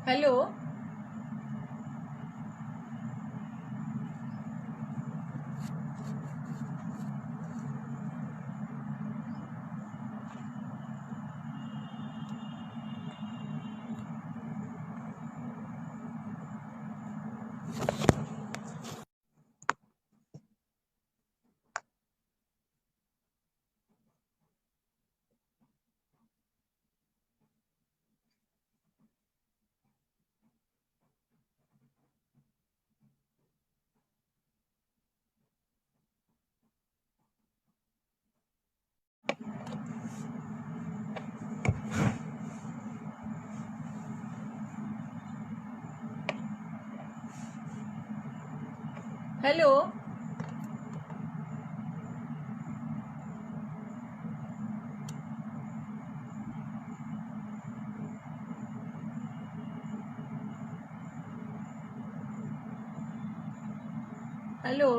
Hello. Hello. Hello.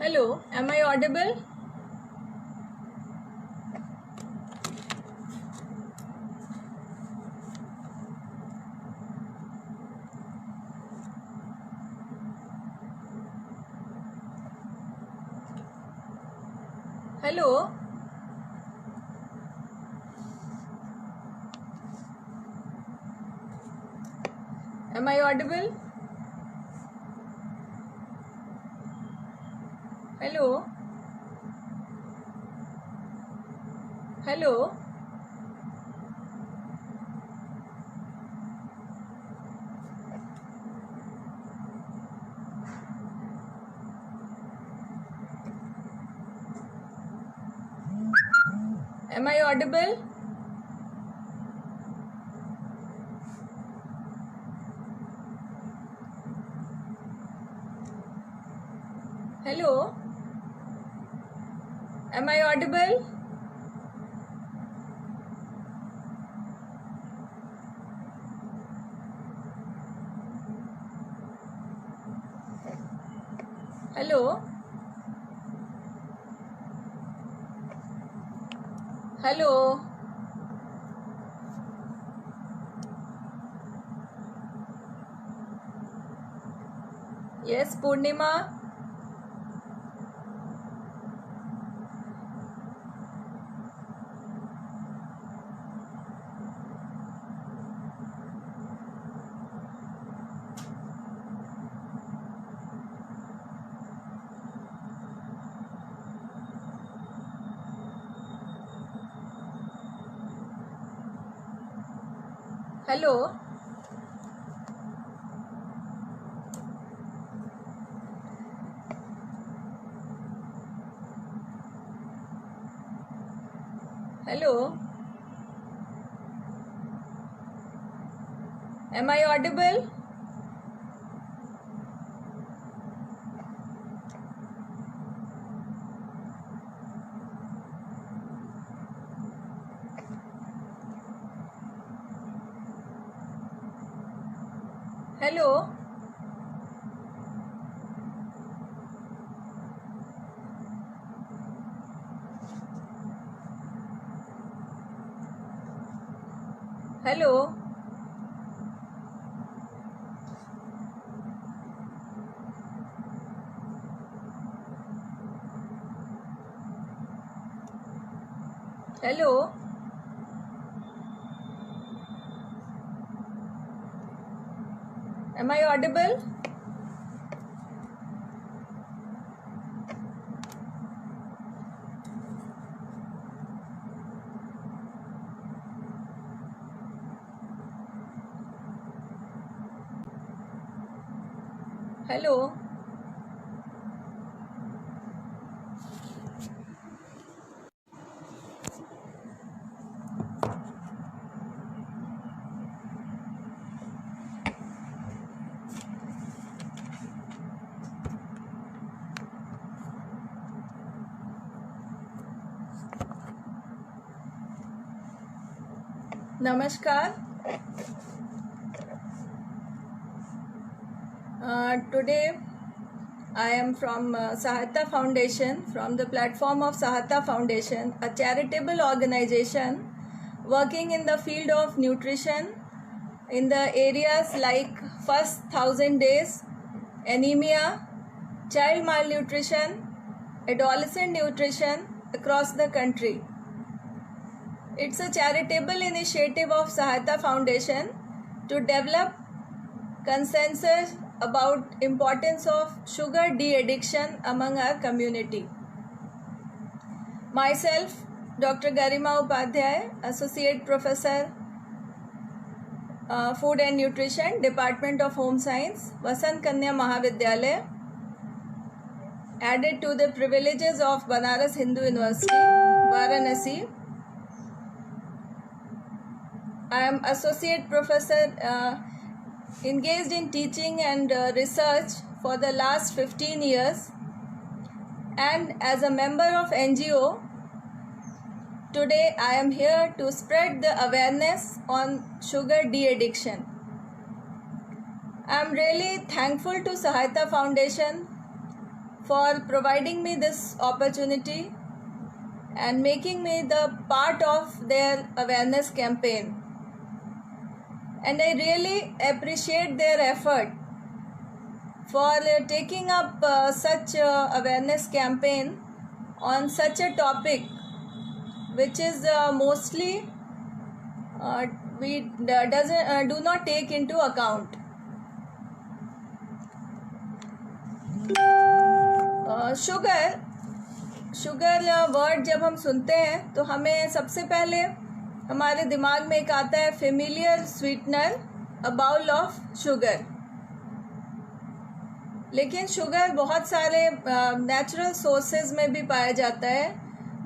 Hello, am I audible? Hello. Am I audible? Hello. Hello. Am I audible? Hello. Am I audible? Hello. Hello. Yes, Purnima. Hello. Hello. Am I audible? Hello. Hello. Hello. Am I audible? Hello. Namaskar. Today I am from Sahayata Foundation, from the platform of Sahayata Foundation, a charitable organization working in the field of nutrition in the areas like first 1000 days, anemia, child malnutrition, adolescent nutrition across the country. It's a charitable initiative of Sahayata Foundation to develop consensus about importance of sugar de-addiction among our community. Myself, Dr. Garima Upadhyay, Associate Professor, Food and Nutrition, Department of Home Science, Vasant Kanya Mahavidyalaya, added to the privileges of Banaras Hindu University, Varanasi. I am Associate Professor engaged in teaching and research for the last 15 years, and as a member of NGO, today I am here to spread the awareness on sugar de-addiction. I am really thankful to Sahayata Foundation for providing me this opportunity and making me the part of their awareness campaign. And I really appreciate their effort for taking up such awareness campaign on such a topic which is mostly we do not take into account. Sugar word जब हम सुनते हैं तो हमें सबसे पहले हमारे दिमाग में एक आता है familiar sweetener, a bowl of sugar. लेकिन शुगर बहुत सारे नेचुरल सोर्सेज में भी पाया जाता है,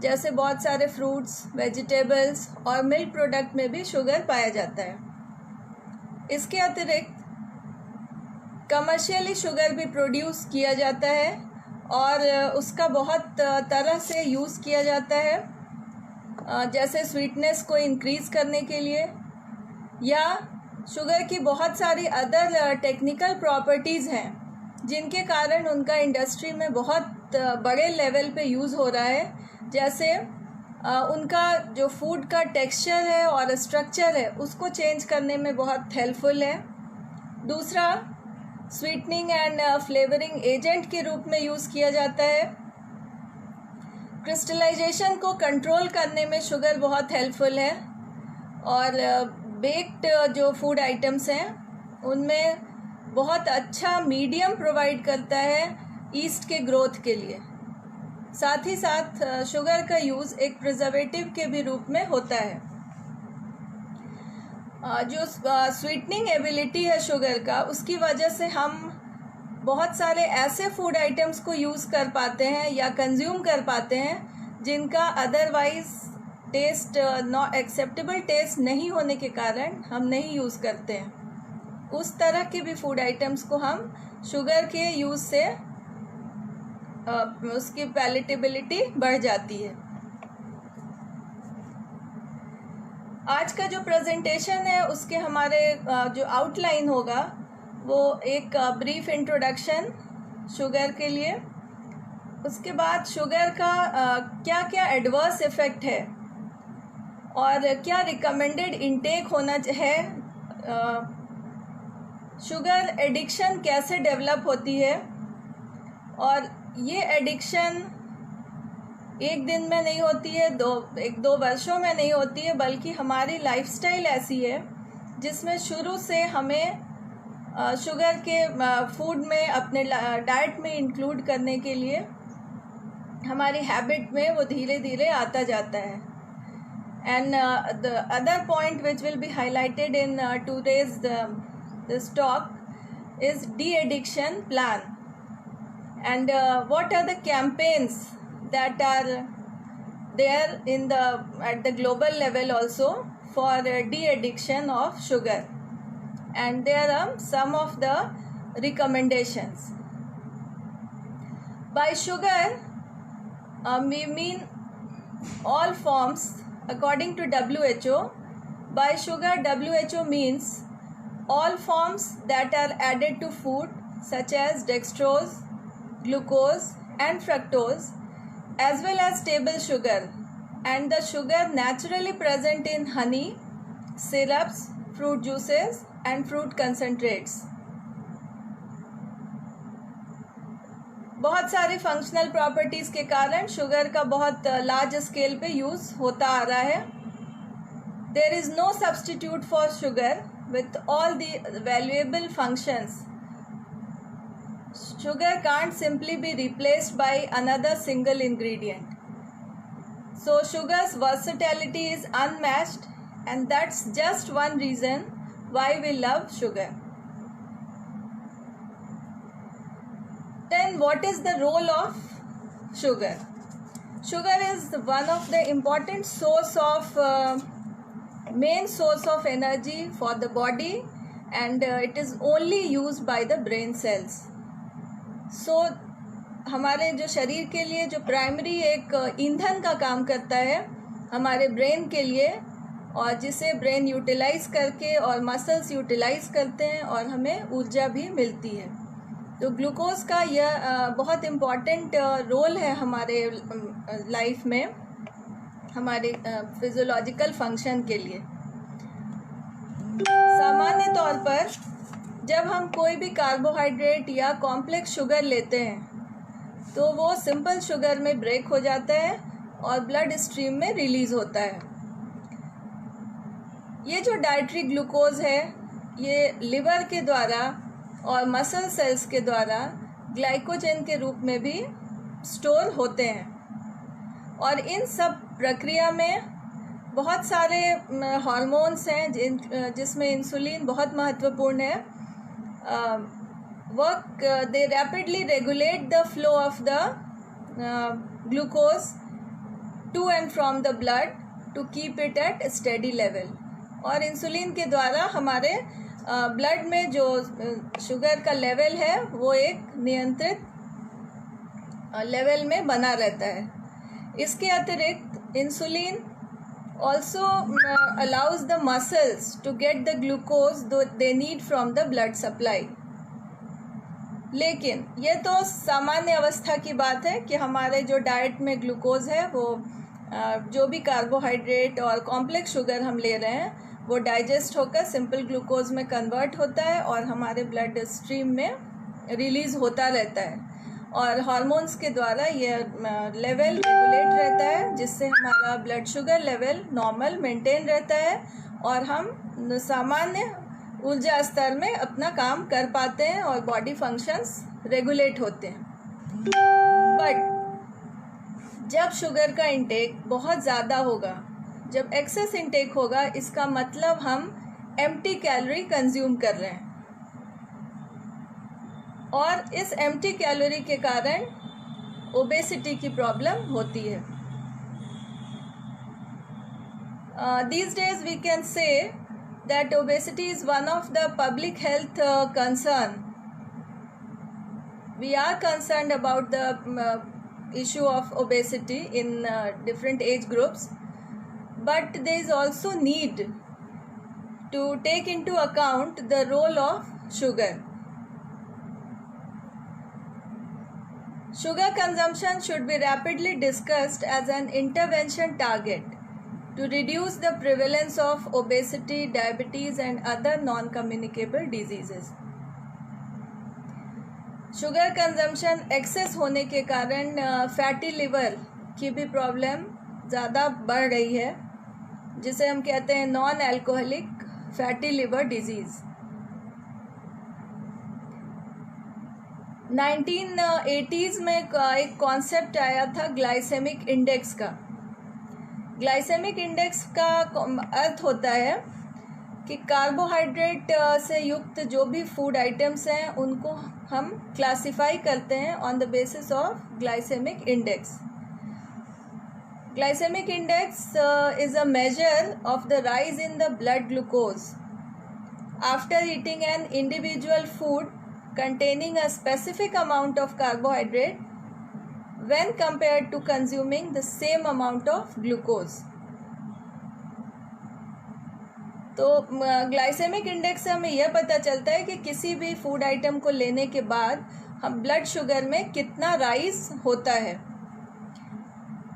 जैसे बहुत सारे फ्रूट्स, वेजिटेबल्स और मिल्क प्रोडक्ट में भी शुगर पाया जाता है. इसके अतिरिक्त कमर्शियली शुगर भी प्रोड्यूस किया जाता है और उसका बहुत तरह से यूज़ किया जाता है, जैसे स्वीटनेस को इंक्रीज़ करने के लिए, या शुगर की बहुत सारी अदर टेक्निकल प्रॉपर्टीज़ हैं जिनके कारण उनका इंडस्ट्री में बहुत बड़े लेवल पे यूज़ हो रहा है. जैसे उनका जो फूड का टेक्सचर है और स्ट्रक्चर है उसको चेंज करने में बहुत हेल्पफुल है. दूसरा, स्वीटनिंग एंड फ्लेवरिंग एजेंट के रूप में यूज़ किया जाता है. क्रिस्टलाइजेशन को कंट्रोल करने में शुगर बहुत हेल्पफुल है. और बेक्ड जो फूड आइटम्स हैं उनमें बहुत अच्छा मीडियम प्रोवाइड करता है ईस्ट के ग्रोथ के लिए. साथ ही साथ शुगर का यूज़ एक प्रिजर्वेटिव के भी रूप में होता है. जो स्वीटनिंग एबिलिटी है शुगर का, उसकी वजह से हम बहुत सारे ऐसे फूड आइटम्स को यूज़ कर पाते हैं या कंज्यूम कर पाते हैं जिनका अदरवाइज टेस्ट एक्सेप्टेबल टेस्ट नहीं होने के कारण हम नहीं यूज़ करते हैं. उस तरह के भी फूड आइटम्स को हम शुगर के यूज़ से उसकी पैलेटेबिलिटी बढ़ जाती है. आज का जो प्रेजेंटेशन है उसके हमारे जो आउटलाइन होगा वो एक ब्रीफ इंट्रोडक्शन शुगर के लिए, उसके बाद शुगर का क्या क्या एडवर्स इफ़ेक्ट है और क्या रिकमेंडेड इनटेक होना है, शुगर एडिक्शन कैसे डेवलप होती है, और ये एडिक्शन एक दिन में नहीं होती है, दो वर्षों में नहीं होती है, बल्कि हमारी लाइफस्टाइल ऐसी है जिसमें शुरू से हमें शुगर के फूड में अपने डाइट में इंक्लूड करने के लिए हमारी हैबिट में वो धीरे धीरे आता जाता है. And the other point which will be highlighted in today's this talk is de addiction plan, and what are the campaigns that are there at the global level also for de-addiction of sugar, and there are some of the recommendations. By sugar we mean all forms according to WHO By sugar, WHO means all forms that are added to food such as dextrose, glucose and fructose, as well as table sugar, and the sugar naturally present in honey, syrups, fruit juices and fruit concentrates. बहुत सारी functional properties के कारण sugar का बहुत large scale पे use होता आ रहा है. There is no substitute for sugar with all the valuable functions. Sugar can't simply be replaced by another single ingredient. So sugar's versatility is unmatched, and that's just one reason why we love sugar. Then what is the role of sugar? Sugar is one of the important source of main source of energy for the body, and it is only used by the brain cells. So हमारे जो शरीर के लिए जो primary एक ईंधन का काम करता है हमारे ब्रेन के लिए, और जिसे ब्रेन यूटिलाइज करके और मसल्स यूटिलाइज करते हैं और हमें ऊर्जा भी मिलती है. तो ग्लूकोज का यह बहुत इम्पॉर्टेंट रोल है हमारे लाइफ में, हमारे फिजियोलॉजिकल फंक्शन के लिए. सामान्य तौर पर जब हम कोई भी कार्बोहाइड्रेट या कॉम्प्लेक्स शुगर लेते हैं तो वो सिंपल शुगर में ब्रेक हो जाता है और ब्लड स्ट्रीम में रिलीज़ होता है. ये जो डाइटरी ग्लूकोज है ये लिवर के द्वारा और मसल सेल्स के द्वारा ग्लाइकोजन के रूप में भी स्टोर होते हैं. और इन सब प्रक्रिया में बहुत सारे हार्मोन्स हैं जिसमें इंसुलिन बहुत महत्वपूर्ण है. they rapidly regulate the flow of the glucose to and from the blood to keep it at a steady level. और इंसुलिन के द्वारा हमारे ब्लड में जो शुगर का लेवल है वो एक नियंत्रित लेवल में बना रहता है. इसके अतिरिक्त insulin also allows the muscles to get the glucose they need from the blood supply. लेकिन ये तो सामान्य अवस्था की बात है कि हमारे जो डाइट में ग्लूकोज है वो जो भी कार्बोहाइड्रेट और कॉम्प्लेक्स शुगर हम ले रहे हैं वो डाइजेस्ट होकर सिंपल ग्लूकोज में कन्वर्ट होता है और हमारे ब्लड स्ट्रीम में रिलीज़ होता रहता है. और हार्मोन्स के द्वारा ये लेवल रेगुलेट रहता है जिससे हमारा blood sugar level normal maintain रहता है और हम सामान्य ऊर्जा स्तर में अपना काम कर पाते हैं और बॉडी फंक्शंस रेगुलेट होते हैं. बट जब शुगर का इंटेक बहुत ज़्यादा होगा, जब एक्सेस इंटेक होगा, इसका मतलब हम एम्प्टी कैलोरी कंज्यूम कर रहे हैं और इस एम्प्टी कैलोरी के कारण ओबेसिटी की प्रॉब्लम होती है. These days we can say that obesity is one of the public health concern. We are concerned about the issue of obesity in different age groups, but there is also need to take into account the role of sugar. Sugar consumption should be rapidly discussed as an intervention target to reduce the prevalence of obesity, diabetes and other non-communicable diseases. Sugar consumption excess होने के कारण fatty liver की भी problem ज़्यादा बढ़ रही है, जिसे हम कहते हैं non alcoholic fatty liver disease. 1980s में एक कॉन्सेप्ट आया था ग्लाइसेमिक इंडेक्स का. ग्लाइसेमिक इंडेक्स का अर्थ होता है कि कार्बोहाइड्रेट से युक्त जो भी फूड आइटम्स हैं उनको हम क्लासिफाई करते हैं on the basis of glycemic index. Glycemic index is a measure of the rise in the blood glucose after eating an individual food containing a specific amount of carbohydrate when compared to consuming the same amount of glucose. तो glycaemic index से हमें यह पता चलता है कि किसी भी फूड आइटम को लेने के बाद हम ब्लड शुगर में कितना राइज होता है।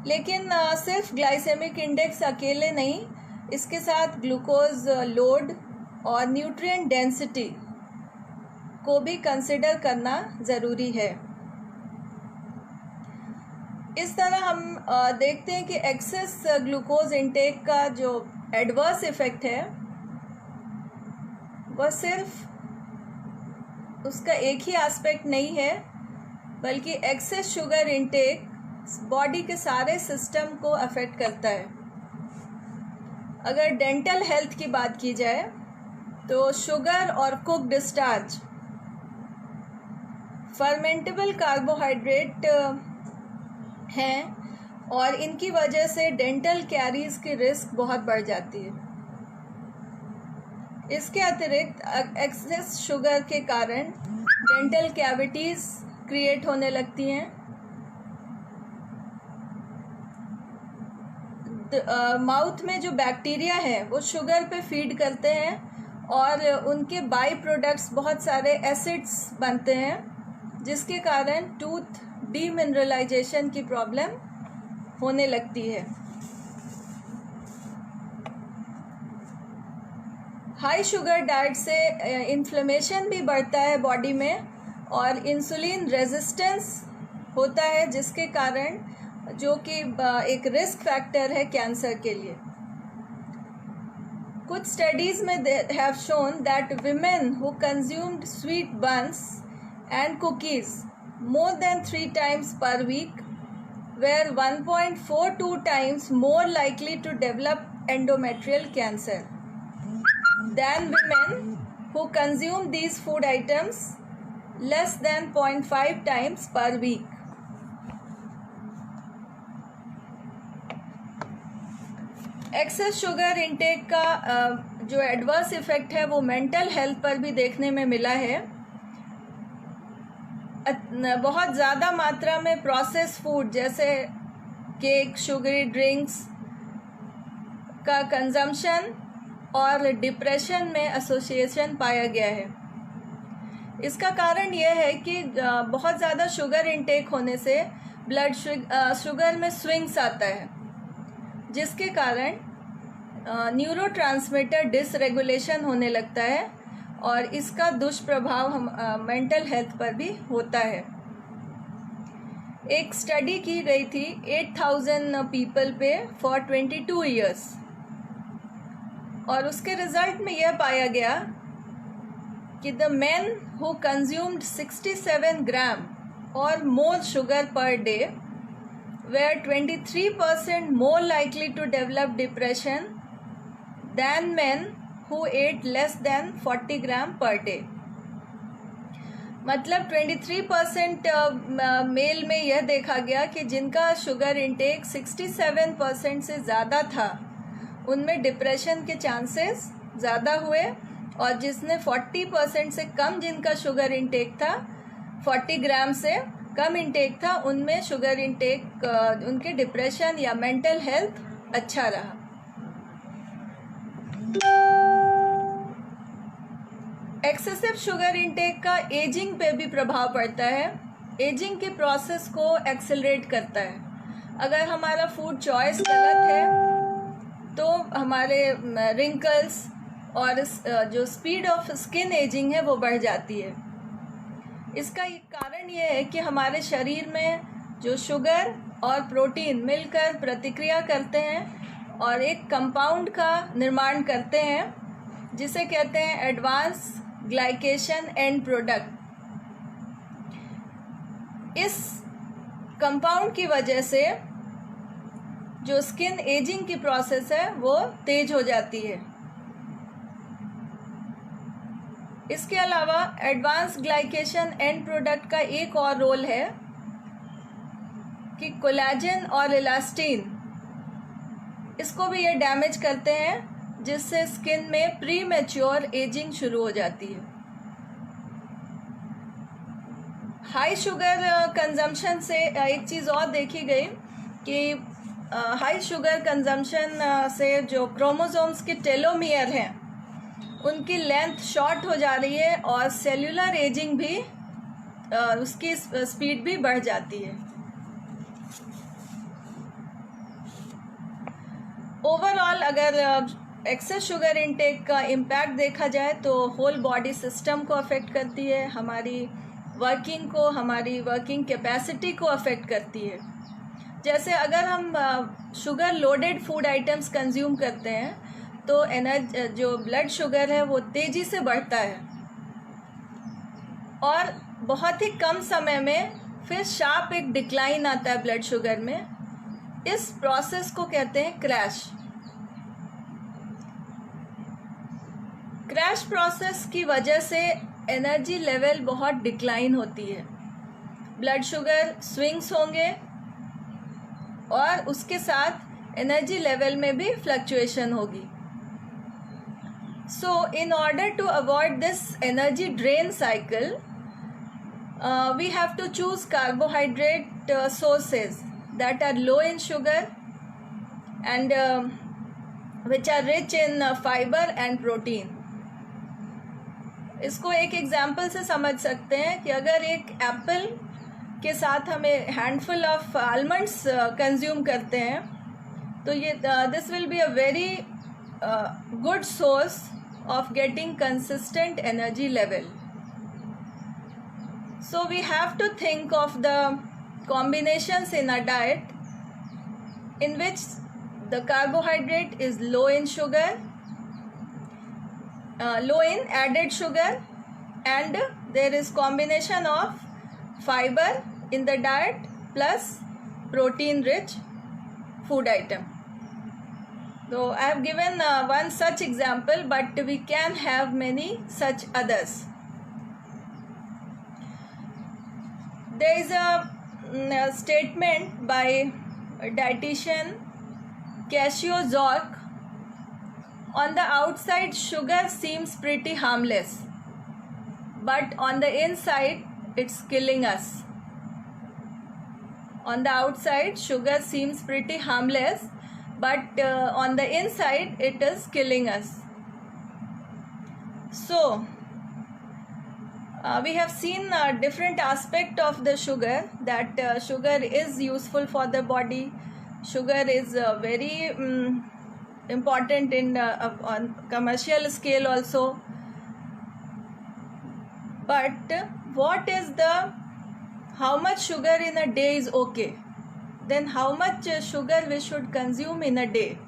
लेकिन सिर्फ ग्लाइसेमिक इंडेक्स अकेले नहीं, इसके साथ ग्लूकोज लोड और न्यूट्रिएंट डेंसिटी को भी कंसिडर करना ज़रूरी है। इस तरह हम देखते हैं कि एक्सेस ग्लूकोज इंटेक का जो एडवर्स इफ़ेक्ट है वह सिर्फ उसका एक ही एस्पेक्ट नहीं है, बल्कि एक्सेस शुगर इंटेक बॉडी के सारे सिस्टम को अफेक्ट करता है। अगर डेंटल हेल्थ की बात की जाए तो शुगर और कुक्ड स्टार्च फर्मेंटेबल कार्बोहाइड्रेट हैं और इनकी वजह से डेंटल कैरीज की रिस्क बहुत बढ़ जाती है। इसके अतिरिक्त एक्सेस शुगर के कारण डेंटल कैविटीज़ क्रिएट होने लगती हैं। माउथ में जो बैक्टीरिया है वो शुगर पे फीड करते हैं और उनके बाई प्रोडक्ट्स बहुत सारे एसिड्स बनते हैं, जिसके कारण टूथ डीमिनरलाइजेशन की प्रॉब्लम होने लगती है। हाई शुगर डाइट से इन्फ्लेमेशन भी बढ़ता है बॉडी में और इंसुलिन रेजिस्टेंस होता है, जिसके कारण जो कि एक रिस्क फैक्टर है कैंसर के लिए। कुछ स्टडीज़ में they have shown that women who consumed sweet buns and cookies more than 3 times per week were 1.42 times more likely to develop endometrial cancer than women who consume these food items less than 0.5 times per week. Excess sugar intake का जो adverse effect है वो mental health पर भी देखने में मिला है। बहुत ज़्यादा मात्रा में प्रोसेस फूड जैसे केक, शुगरी ड्रिंक्स का कंजम्पशन और डिप्रेशन में एसोसिएशन पाया गया है। इसका कारण यह है कि बहुत ज़्यादा शुगर इंटेक होने से ब्लड शुगर में स्विंग्स आता है, जिसके कारण न्यूरोट्रांसमीटर डिसरेगुलेशन होने लगता है और इसका दुष्प्रभाव हम मेंटल हेल्थ पर भी होता है। एक स्टडी की गई थी 8000 पीपल पे फॉर 22 ईयर्स और उसके रिजल्ट में यह पाया गया कि द मेन हु कंज्यूम्ड 67 ग्राम और मोर sugar per day were 23% more likely to develop depression than men who ate less than 40 gram per day. मतलब 23% मेल में यह देखा गया कि जिनका शुगर इंटेक 67% से ज़्यादा था उनमें डिप्रेशन के चांसेस ज़्यादा हुए, और जिसने 40% से कम जिनका शुगर इंटेक था, 40 ग्राम से कम इंटेक था, उनमें शुगर इंटेक उनके डिप्रेशन या मेंटल हेल्थ अच्छा रहा। एक्सेसिव शुगर इंटेक का एजिंग पे भी प्रभाव पड़ता है। एजिंग के प्रोसेस को एक्सेलरेट करता है। अगर हमारा फूड चॉइस गलत है तो हमारे रिंकल्स और जो स्पीड ऑफ स्किन एजिंग है वो बढ़ जाती है। इसका एक कारण ये है कि हमारे शरीर में जो शुगर और प्रोटीन मिलकर प्रतिक्रिया करते हैं और एक कंपाउंड का निर्माण करते हैं, जिसे कहते हैं एडवांस ग्लाइकेशन एंड प्रोडक्ट। इस कंपाउंड की वजह से जो स्किन एजिंग की प्रोसेस है वो तेज हो जाती है। इसके अलावा एडवांस ग्लाइकेशन एंड प्रोडक्ट का एक और रोल है कि कोलेजन और इलास्टिन, इसको भी ये डैमेज करते हैं, जिससे स्किन में प्री मैच्योर एजिंग शुरू हो जाती है। हाई शुगर कंजम्पशन से एक चीज़ और देखी गई कि हाई शुगर कंजम्पशन से जो क्रोमोसोम्स के टेलोमियर हैं उनकी लेंथ शॉर्ट हो जा रही है और सेल्यूलर एजिंग भी उसकी स्पीड भी बढ़ जाती है। ओवरऑल अगर एक्सेस शुगर इनटेक का इम्पैक्ट देखा जाए तो होल बॉडी सिस्टम को अफेक्ट करती है, हमारी वर्किंग को, हमारी वर्किंग कैपेसिटी को अफेक्ट करती है। जैसे अगर हम sugar loaded food items consume करते हैं तो जो ब्लड शुगर है वो तेज़ी से बढ़ता है और बहुत ही कम समय में फिर शार्प एक डिक्लाइन आता है ब्लड शुगर में। इस प्रोसेस को कहते हैं क्रैश। क्रैश प्रोसेस की वजह से एनर्जी लेवल बहुत डिक्लाइन होती है, ब्लड शुगर स्विंग्स होंगे और उसके साथ एनर्जी लेवल में भी फ्लक्चुएशन होगी। So in order to avoid this energy drain cycle we have to choose carbohydrate sources that are low in sugar and which are rich in fiber and protein. इसको एक example से समझ सकते हैं कि अगर एक एप्पल के साथ हमें हैंडफुल ऑफ आलमंड्स कंज्यूम करते हैं तो ये this will be a very good source of getting consistent energy level. So we have to think of the combinations in a diet in which the carbohydrate is low in sugar, low in added sugar, and there is combination of fiber in the diet plus protein rich food item. So I have given one such example, but we can have many such others. There is a statement by dietitian Casio Zork. On the outside, sugar seems pretty harmless, but on the inside, it's killing us. On the outside, sugar seems pretty harmless, but on the inside, it is killing us. So, we have seen different aspect of the sugar, that sugar is useful for the body. Sugar is very important in on commercial scale also. But what is how much sugar in a day is okay? Then how much sugar we should consume in a day?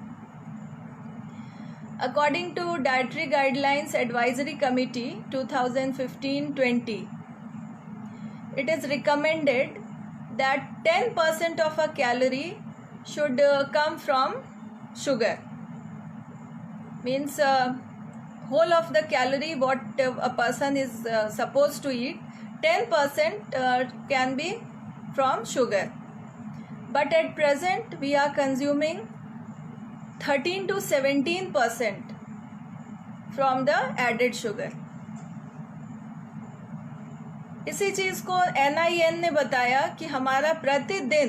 According to Dietary Guidelines Advisory Committee 2015-20, it is recommended that 10% of a calorie should come from sugar. Means whole of the calorie what a person is supposed to eat, 10% can be from sugar. But at present we are consuming 13 to 17% from the added sugar. इसी चीज़ को NIN ने बताया कि हमारा प्रतिदिन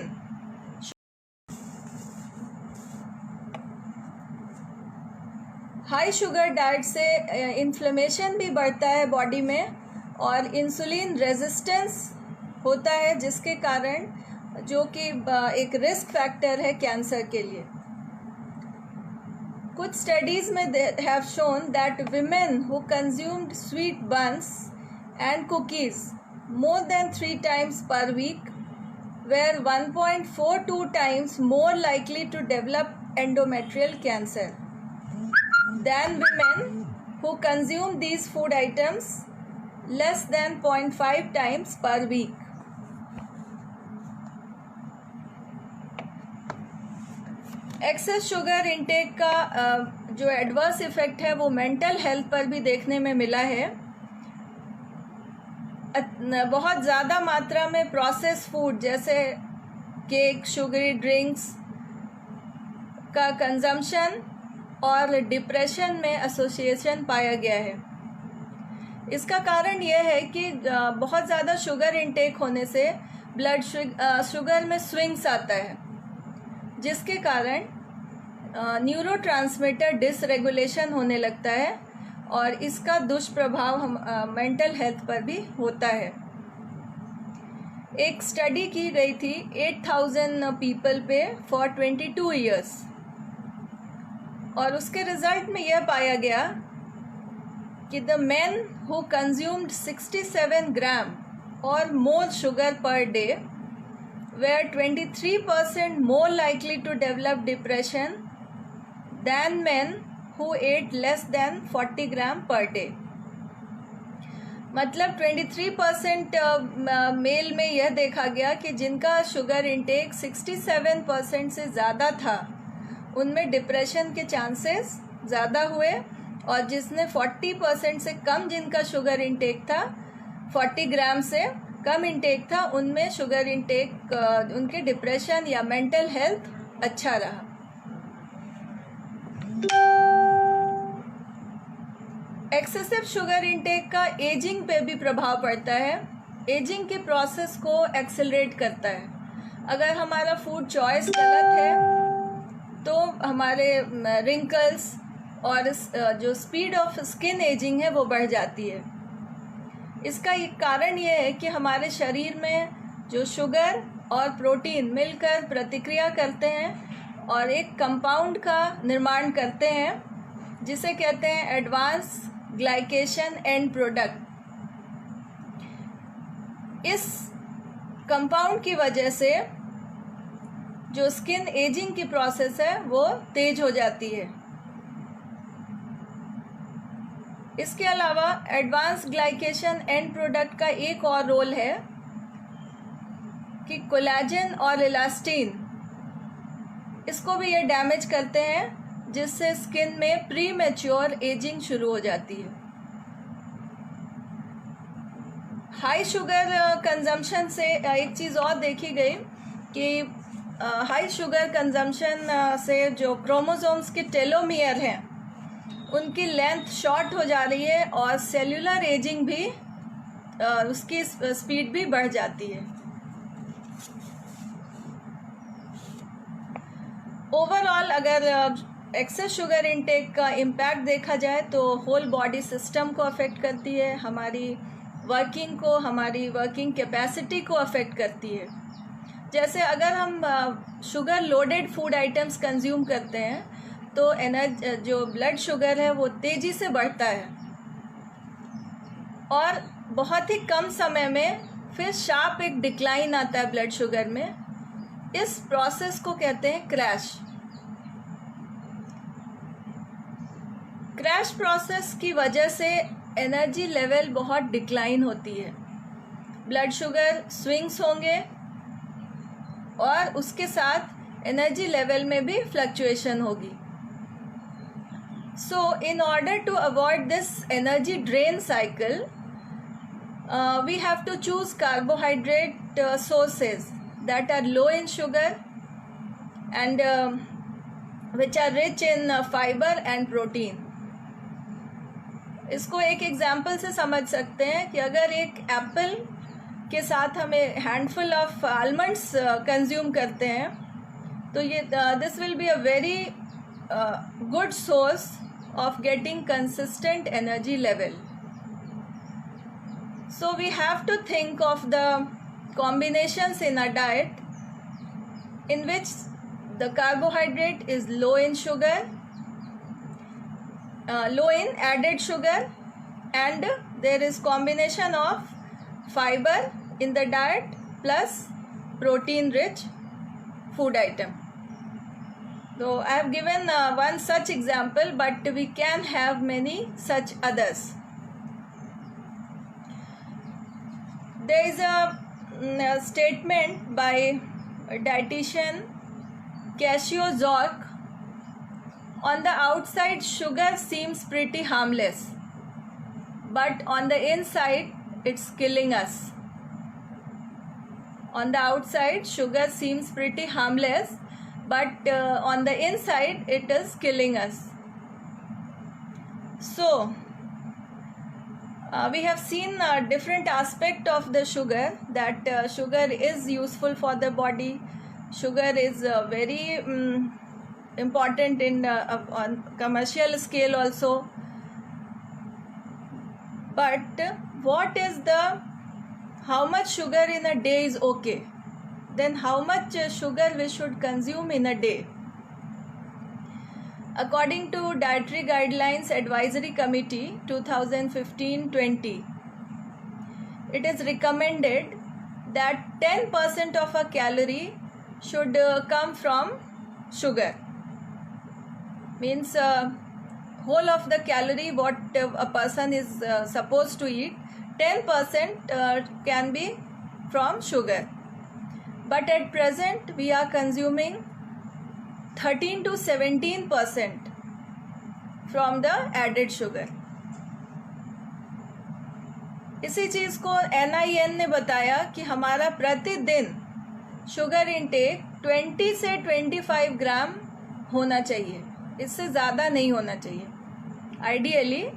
high sugar diet से inflammation भी बढ़ता है बॉडी में और इंसुलिन रेजिस्टेंस होता है, जिसके कारण जो कि एक रिस्क फैक्टर है कैंसर के लिए. कुछ स्टडीज़ में they have shown that women who consumed sweet buns and cookies more than 3 times per week were 1.42 times more likely to develop endometrial cancer than women who consume these food items less than 0.5 times per week. Excess sugar intake का जो adverse effect है वो mental health पर भी देखने में मिला है. बहुत ज़्यादा मात्रा में प्रोसेस फूड जैसे केक, शुगरी ड्रिंक्स का कंजम्पशन और डिप्रेशन में एसोसिएशन पाया गया है. इसका कारण यह है कि बहुत ज़्यादा शुगर इनटेक होने से ब्लड शुगर में स्विंग्स आता है, जिसके कारण न्यूरोट्रांसमीटर डिसरेगुलेशन होने लगता है और इसका दुष्प्रभाव हम मेंटल हेल्थ पर भी होता है। एक स्टडी की गई थी 8,000 पीपल पे फॉर 22 ईयर्स, और उसके रिजल्ट में यह पाया गया कि द मेन हु कंज्यूम्ड 67 ग्राम और मोर sugar per day were 23% more likely to develop depression than men who ate less than 40 gram per day। मतलब 23% मेल में यह देखा गया कि जिनका शुगर इंटेक 67% से ज़्यादा था उनमें डिप्रेशन के चांसेस ज़्यादा हुए, और जिसने 40% से कम जिनका शुगर इंटेक था, 40 ग्राम से कम इंटेक था, उनमें शुगर इंटेक उनके डिप्रेशन या मेंटल हेल्थ अच्छा रहा। एक्सेसिव शुगर इंटेक का एजिंग पे भी प्रभाव पड़ता है, एजिंग के प्रोसेस को एक्सेलरेट करता है। अगर हमारा फूड चॉइस गलत है तो हमारे रिंकल्स और जो स्पीड ऑफ स्किन एजिंग है वो बढ़ जाती है। इसका एक कारण ये है कि हमारे शरीर में जो शुगर और प्रोटीन मिलकर प्रतिक्रिया करते हैं और एक कंपाउंड का निर्माण करते हैं जिसे कहते हैं एडवांस ग्लाइकेशन एंड प्रोडक्ट। इस कंपाउंड की वजह से जो स्किन एजिंग की प्रोसेस है वो तेज हो जाती है। इसके अलावा एडवांस ग्लाइकेशन एंड प्रोडक्ट का एक और रोल है कि कोलेजन और इलास्टिन, इसको भी ये डैमेज करते हैं, जिससे स्किन में प्री मैच्योर एजिंग शुरू हो जाती है। हाई शुगर कंजम्पशन से एक चीज़ और देखी गई कि हाई शुगर कंजम्पशन से जो क्रोमोसोम्स के टेलोमियर हैं उनकी लेंथ शॉर्ट हो जा रही है और सेल्यूलर एजिंग भी उसकी स्पीड भी बढ़ जाती है। ओवरऑल अगर एक्सेस शुगर इनटेक का इम्पैक्ट देखा जाए तो होल बॉडी सिस्टम को अफेक्ट करती है, हमारी वर्किंग को, हमारी वर्किंग कैपेसिटी को अफेक्ट करती है। जैसे अगर हम sugar loaded food items consume करते हैं तो जो ब्लड शुगर है वो तेज़ी से बढ़ता है और बहुत ही कम समय में फिर शार्प एक डिक्लाइन आता है ब्लड शुगर में। इस प्रोसेस को कहते हैं क्रैश। क्रैश प्रोसेस की वजह से एनर्जी लेवल बहुत डिक्लाइन होती है, ब्लड शुगर स्विंग्स होंगे और उसके साथ एनर्जी लेवल में भी फ्लक्चुएशन होगी। So in order to avoid this energy drain cycle, we have to choose carbohydrate sources that are low in sugar and which are rich in fiber and protein. इसको एक example से समझ सकते हैं कि अगर एक एप्पल के साथ हमें हैंडफुल ऑफ आलमंड्स कंज्यूम करते हैं तो ये this will be a very good source of getting consistent energy level. So we have to think of the combinations in our diet in which the carbohydrate is low in sugar, low in added sugar, and there is combination of fiber in the diet plus protein rich food item. So I have given one such example, but we can have many such others. There is a statement by dietitian Casio Zork. On the outside, sugar seems pretty harmless, but on the inside, it's killing us. On the outside, sugar seems pretty harmless, but on the inside it is killing us. So we have seen different aspect of the sugar, that sugar is useful for the body. Sugar is very important in on commercial scale also. But what is how much sugar in a day is okay? Then how much sugar we should consume in a day? According to Dietary Guidelines Advisory Committee 2015-20, it is recommended that 10% of a calorie should come from sugar. Means whole of the calorie what a person is supposed to eat, 10% can be from sugar. But at present we are consuming 13 to 17% from the added sugar. इसी चीज़ को NIN ने बताया कि हमारा प्रतिदिन sugar intake 20 से 25 ग्राम होना चाहिए, इससे ज़्यादा नहीं होना चाहिए. Ideally,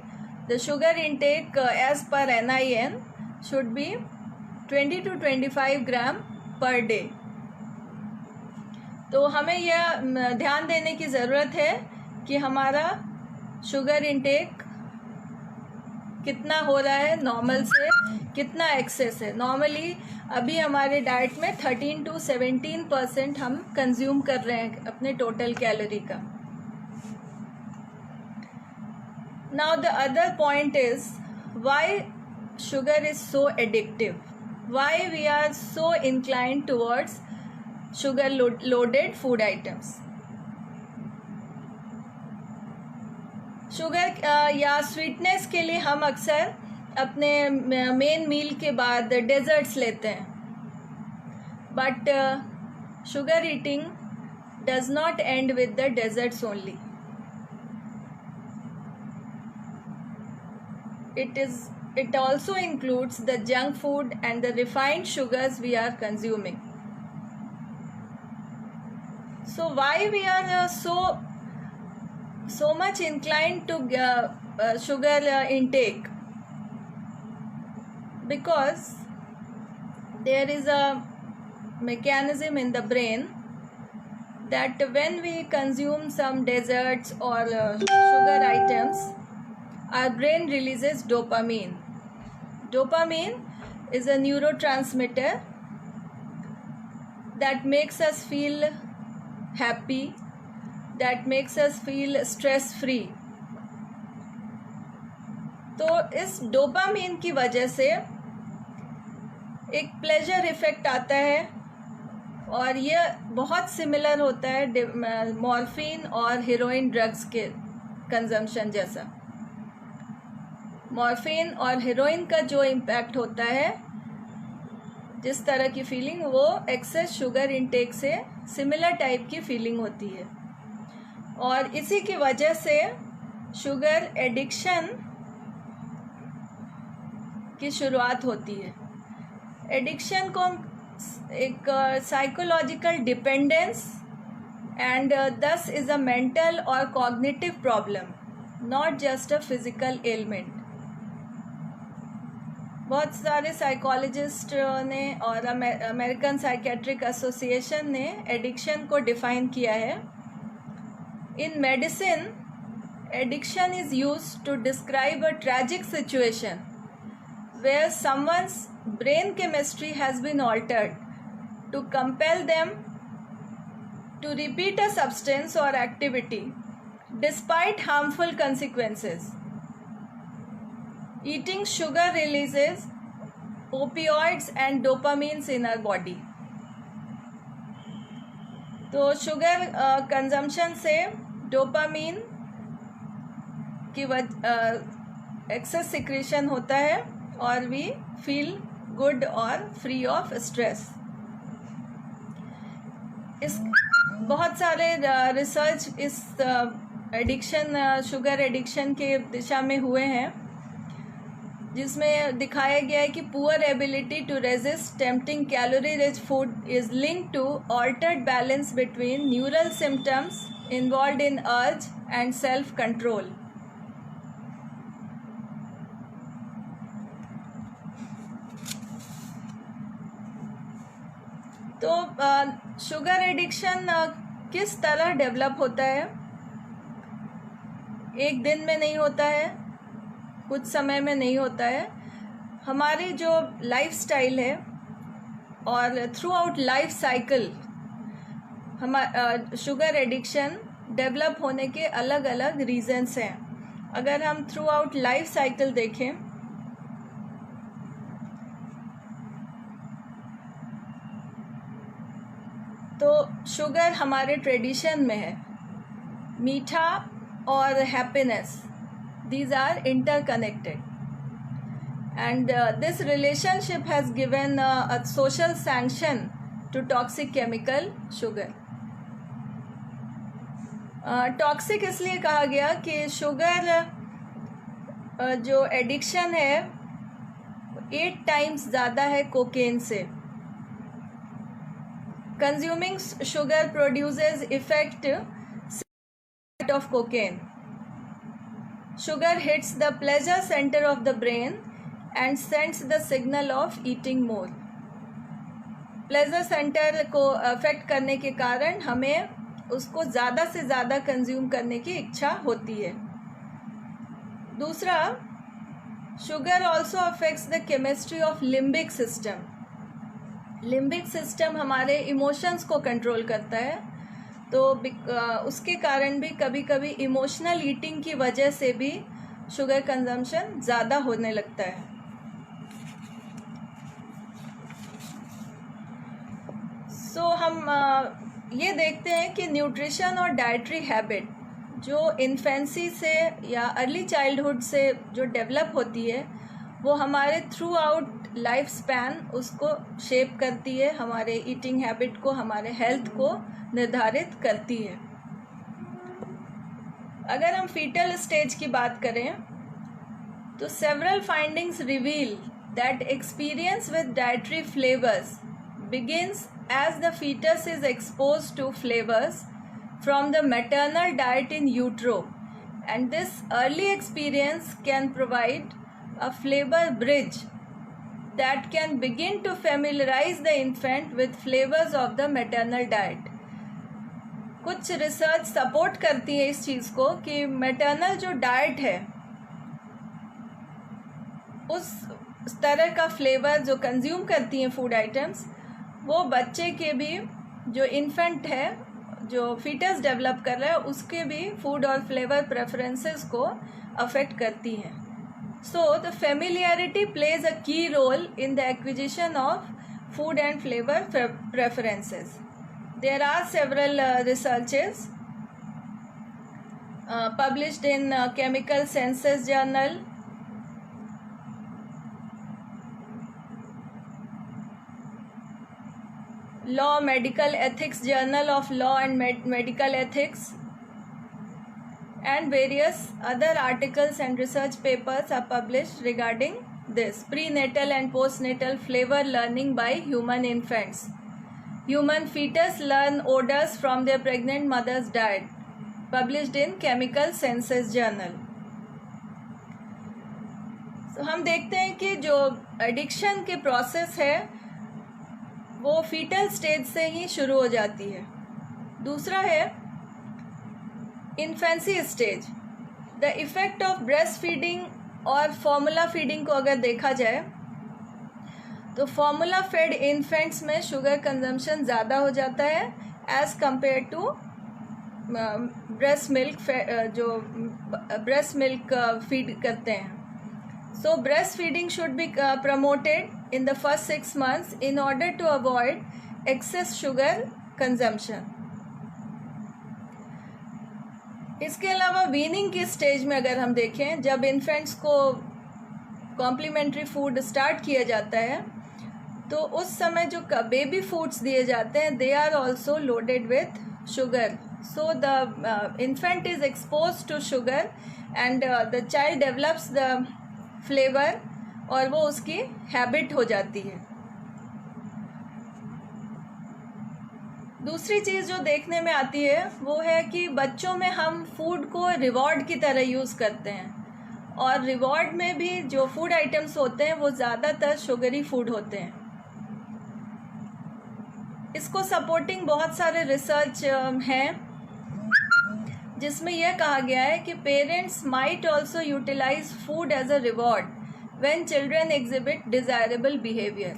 the sugar intake as per NIN should be 20 to 25 gram per day. तो हमें यह ध्यान देने की ज़रूरत है कि हमारा शुगर इंटेक कितना हो रहा है, नॉर्मल से कितना एक्सेस है. नॉर्मली अभी हमारे डाइट में 13 to 17% हम कंज्यूम कर रहे हैं अपने टोटल कैलोरी का. Now the other point is why sugar is so addictive, why we are so inclined towards sugar loaded food items. Sugar या स्वीटनेस के लिए हम अक्सर अपने मेन मील के बाद डेजर्ट्स लेते हैं. But sugar eating does not end with the desserts only. It also includes the junk food and the refined sugars we are consuming. So why we are so much inclined to sugar intake? Because there is a mechanism in the brain that when we consume some desserts or sugar items, our brain releases dopamine. Dopamine is a neurotransmitter that makes us feel happy, that makes us feel stress free. तो इस dopamine की वजह से एक pleasure effect आता है और ये बहुत सिमिलर होता है मॉर्फिन और हेरोइन ड्रग्स के कंजम्पशन जैसा. मॉर्फिन और हेरोइन का जो इम्पैक्ट होता है, जिस तरह की फीलिंग, वो एक्सेस शुगर इंटेक से सिमिलर टाइप की फीलिंग होती है. और इसी की वजह से शुगर एडिक्शन की शुरुआत होती है. एडिक्शन को एक psychological dependence and this is a mental और cognitive problem, not just a physical element. बहुत सारे साइकोलॉजिस्ट ने और अमेरिकन साइकेट्रिक एसोसिएशन ने एडिक्शन को डिफाइन किया है. In medicine, addiction is used to describe a tragic situation where someone's brain chemistry has been altered to compel them to repeat a substance or activity despite harmful consequences. Eating sugar releases opioids and dopamines in our body. तो sugar consumption से dopamine की access secretion होता है और we feel good और free of stress. इस बहुत सारे रिसर्च इस एडिक्शन, शुगर एडिक्शन के दिशा में हुए हैं, जिसमें दिखाया गया है कि poor ability to resist tempting calorie rich food is linked to altered balance between neural symptoms involved in urge and self control. तो शुगर एडिक्शन किस तरह डेवलप होता है? एक दिन में नहीं होता है, कुछ समय में नहीं होता है। हमारी जो लाइफस्टाइल है और through out life cycle sugar addiction develop होने के अलग अलग रीजंस हैं। अगर हम थ्रू आउट लाइफ साइकिल देखें तो शुगर हमारे ट्रेडिशन में है। मीठा और happiness, these are interconnected, and this relationship has given a social sanction to toxic chemical sugar. Toxic इसलिए कहा गया कि शुगर जो एडिक्शन है 8 टाइम्स ज़्यादा है कोकेन से। Consuming sugar produces effect of cocaine. Sugar hits the pleasure center of the brain and sends the signal of eating more. Pleasure center को अफेक्ट करने के कारण हमें उसको ज़्यादा से ज़्यादा कंज्यूम करने की इच्छा होती है। दूसरा, sugar also affects the chemistry of limbic system. Limbic system हमारे इमोशंस को कंट्रोल करता है, तो उसके कारण भी कभी कभी इमोशनल ईटिंग की वजह से भी शुगर कंजम्पशन ज़्यादा होने लगता है। हम ये देखते हैं कि न्यूट्रिशन और डाइटरी हैबिट जो इन्फेंसी से या अर्ली चाइल्डहुड से जो डेवलप होती है वो हमारे थ्रू आउट लाइफ स्पैन उसको शेप करती है, हमारे ईटिंग हैबिट को, हमारे हेल्थ को निर्धारित करती है। अगर हम फीटल स्टेज की बात करें तो several findings reveal that experience with dietary flavours begins as the fetus is exposed to flavors from the maternal diet in utero, and this early experience can provide a flavor bridge that can begin to familiarize the infant with flavors of the maternal diet. कुछ research support करती है इस चीज़ को कि maternal जो diet है उस तरह का फ्लेवर जो कंज्यूम करती हैं फूड आइटम्स वो बच्चे के भी, जो इन्फेंट है, जो फीटस डेवलप कर रहा है, उसके भी फूड और फ्लेवर प्रेफरेंसेस को अफेक्ट करती हैं। So the familiarity plays a key role in the acquisition of food and flavour preferences. There are several researches published in Chemical Senses Journal, Law Medical Ethics Journal of Law and Medical Ethics, and various other articles and research papers are published regarding this prenatal and postnatal flavor learning by human infants. Human fetus learn odors from their pregnant mother's diet, published in Chemical Senses Journal. So, हम देखते हैं कि जो addiction के process है वो fetal stage से ही शुरू हो जाती है। दूसरा है infancy stage. The effect of breast feeding और फॉर्मूला फीडिंग को अगर देखा जाए तो फॉर्मूला फेड इन्फेंट्स में शुगर कंजम्पशन ज़्यादा हो जाता है as compared to breast milk, जो ब्रेस्ट मिल्क फीड करते हैं। So breast feeding should be promoted in the first 6 months in order to avoid excess sugar consumption. इसके अलावा वीनिंग की स्टेज में अगर हम देखें, जब इन्फेंट्स को कॉम्प्लीमेंट्री फूड स्टार्ट किया जाता है तो उस समय जो बेबी फूड्स दिए जाते हैं they are also loaded with sugar. So the infant is expose to sugar and the child develops the flavour और वो उसकी हैबिट हो जाती है. दूसरी चीज़ जो देखने में आती है वो है कि बच्चों में हम फूड को रिवॉर्ड की तरह यूज़ करते हैं और रिवॉर्ड में भी जो फूड आइटम्स होते हैं वो ज़्यादातर शुगरी फूड होते हैं. इसको सपोर्टिंग बहुत सारे रिसर्च हैं. जिसमें यह कहा गया है कि parents might also utilise food as a reward when children exhibit desirable behaviour.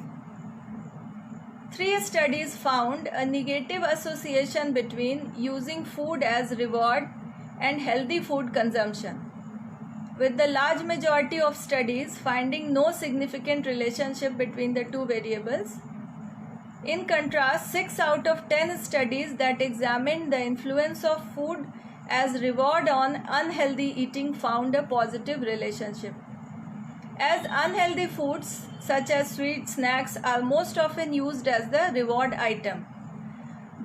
3 studies found a negative association between using food as reward and healthy food consumption, with the large majority of studies finding no significant relationship between the two variables. In contrast, 6 out of 10 studies that examined the influence of food as reward on unhealthy eating found a positive relationship. As unhealthy foods such as sweet snacks are most often used as the reward item,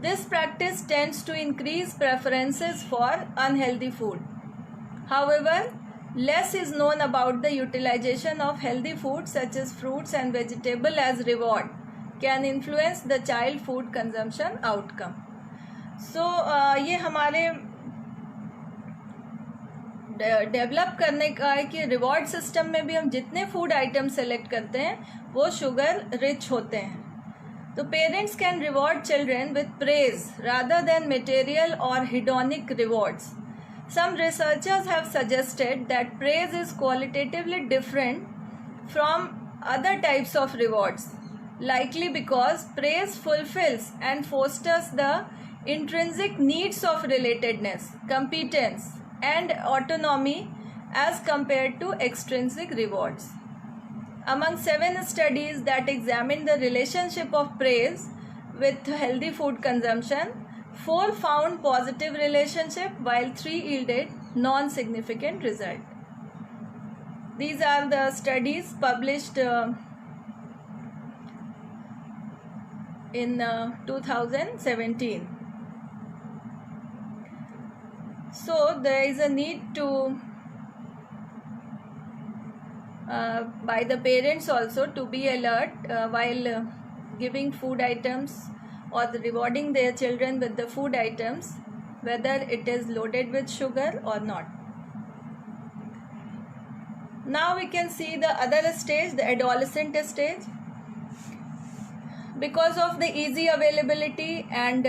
this practice tends to increase preferences for unhealthy food. However, less is known about the utilization of healthy foods such as fruits and vegetables as reward can influence the child food consumption outcome. So ये हमारे develop करने का है कि reward system में भी हम जितने फूड आइटम सेलेक्ट करते हैं वो शुगर रिच होते हैं. तो parents can reward children with praise rather than material और हिडोनिक rewards. Some researchers have suggested that praise is qualitatively different from other types of rewards, likely because praise fulfills and fosters the intrinsic needs of relatedness, competence, and autonomy as compared to extrinsic rewards. Among 7 studies that examined the relationship of praise with healthy food consumption, 4 found positive relationship while 3 yielded non-significant result. These are the studies published in 2017. So there is a need to by the parents also to be alert while giving food items or rewarding their children with the food items, whether it is loaded with sugar or not. Now we can see the other stage, the adolescent stage. Because of the easy availability and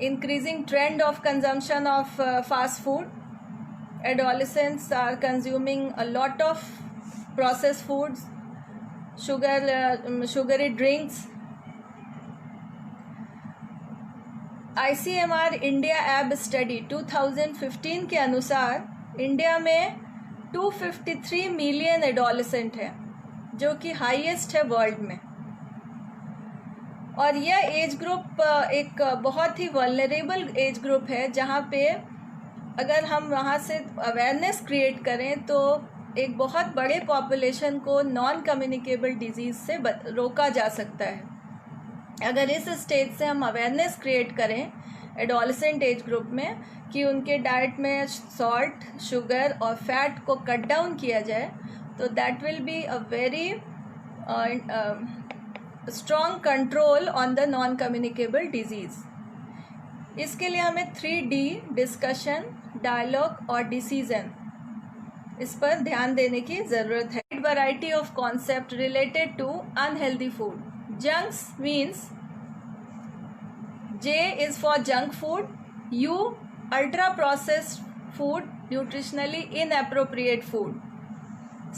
increasing trend of consumption of fast food, adolescents are consuming a lot of processed foods, sugary drinks. ICMR India एब study 2015 के अनुसार India में 253 million adolescent है, जो कि highest है world में. और यह एज ग्रुप एक बहुत ही वल्नरेबल एज ग्रुप है, जहाँ पे अगर हम वहाँ से अवेयरनेस क्रिएट करें तो एक बहुत बड़े पॉपुलेशन को नॉन कम्युनिकेबल डिजीज़ से रोका जा सकता है. अगर इस स्टेज से हम अवेयरनेस क्रिएट करें एडोलेसेंट एज ग्रुप में कि उनके डाइट में सॉल्ट, शुगर और फैट को कट डाउन किया जाए, तो that will be a very strong control on the non communicable disease. इसके लिए हमें 3D डिस्कशन, डायलॉग और डिसीजन, इस पर ध्यान देने की ज़रूरत है. Variety of concept related to unhealthy food. Junks means J is for junk food, U ultra processed food, nutritionally inappropriate food.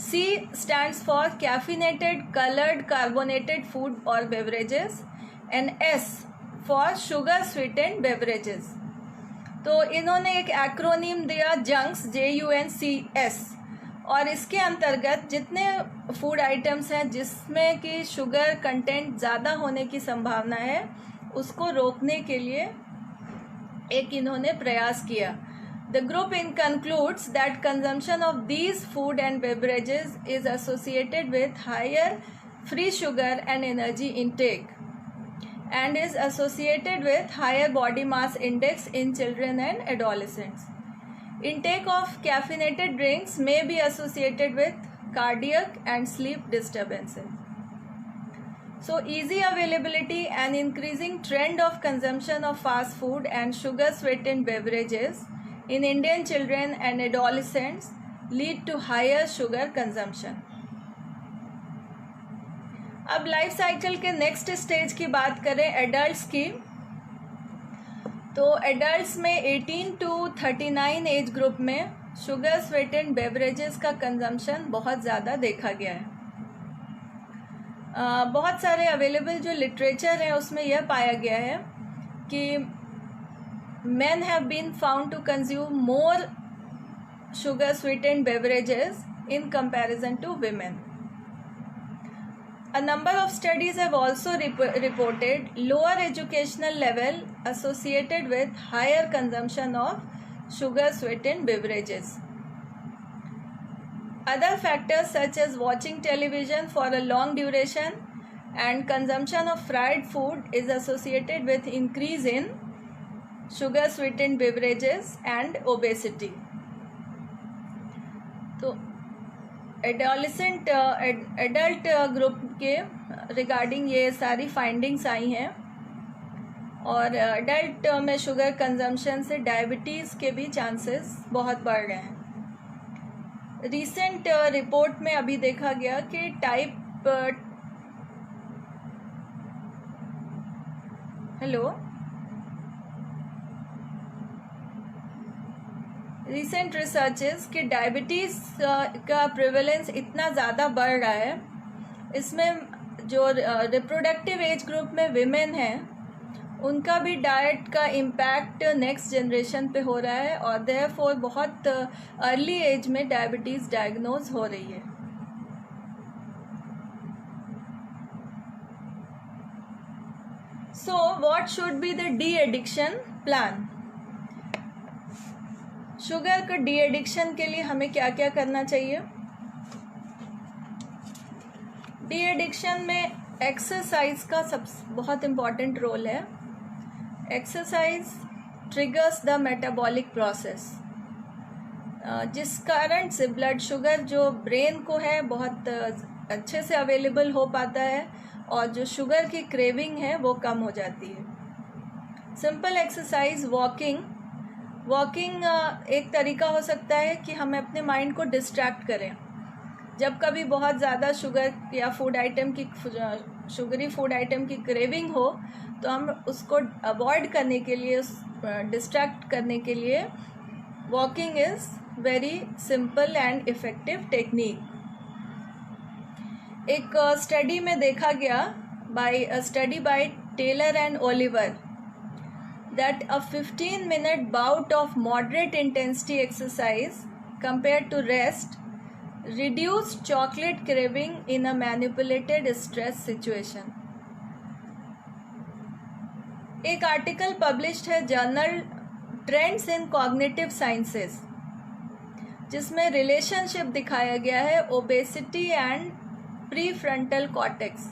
C stands for caffeinated, colored, carbonated food or beverages, and S for sugar sweetened beverages. तो इन्होंने एक acronym दिया junks, JUNCS, और इसके अंतर्गत जितने food items हैं जिसमें कि शुगर कंटेंट ज़्यादा होने की संभावना है, उसको रोकने के लिए एक इन्होंने प्रयास किया. The group in concludes that consumption of these food and beverages is associated with higher free sugar and energy intake and is associated with higher body mass index in children and adolescents. Intake of caffeinated drinks may be associated with cardiac and sleep disturbances. So easy availability and increasing trend of consumption of fast food and sugar sweetened beverages in Indian children and adolescents lead to higher sugar consumption. अब life cycle के next stage की बात करें adults की, तो adults में 18 to 39 age group में sugar sweetened beverages का कंजम्पशन बहुत ज़्यादा देखा गया है। बहुत सारे अवेलेबल जो लिटरेचर है उसमें यह पाया गया है कि men have been found to consume more sugar sweetened beverages in comparison to women. A number of studies have also reported lower educational level associated with higher consumption of sugar sweetened beverages. Other factors such as watching television for a long duration and consumption of fried food is associated with increase in sugar sweetened beverages and obesity. तो adult group के regarding ये सारी findings आई हैं और adult में sugar consumption से diabetes के भी चांसेस बहुत बढ़ रहे हैं। रीसेंट रिपोर्ट में अभी देखा गया कि रीसेंट रिसर्चेस कि डायबिटीज़ का प्रिवेलेंस इतना ज़्यादा बढ़ रहा है, इसमें जो रिप्रोडक्टिव एज ग्रुप में विमेन हैं उनका भी डाइट का इम्पैक्ट नेक्स्ट जनरेशन पे हो रहा है और देयरफॉर बहुत अर्ली एज में डायबिटीज़ डायग्नोज हो रही है। So what should be the de addiction plan? Sugar का डी एडिक्शन के लिए हमें क्या क्या करना चाहिए? डी एडिक्शन में एक्सरसाइज का बहुत इम्पॉर्टेंट रोल है। Exercise triggers the metabolic process, जिस कारण से ब्लड शुगर जो ब्रेन को है बहुत अच्छे से अवेलेबल हो पाता है और जो शुगर की क्रेविंग है वो कम हो जाती है। सिंपल एक्सरसाइज वॉकिंग एक तरीका हो सकता है कि हमें अपने माइंड को डिस्ट्रैक्ट करें। जब कभी बहुत ज़्यादा शुगर या शुगरी फूड आइटम की क्रेविंग हो तो हम उसको अवॉइड करने के लिए, डिस्ट्रैक्ट करने के लिए walking is very simple and effective technique. एक स्टडी में देखा गया study by Taylor and Oliver that a 15-minute bout of moderate intensity exercise compared to rest reduced chocolate craving in a manipulated stress situation. एक article published है journal trends in cognitive sciences, जिसमें relationship दिखाया गया है obesity and prefrontal cortex.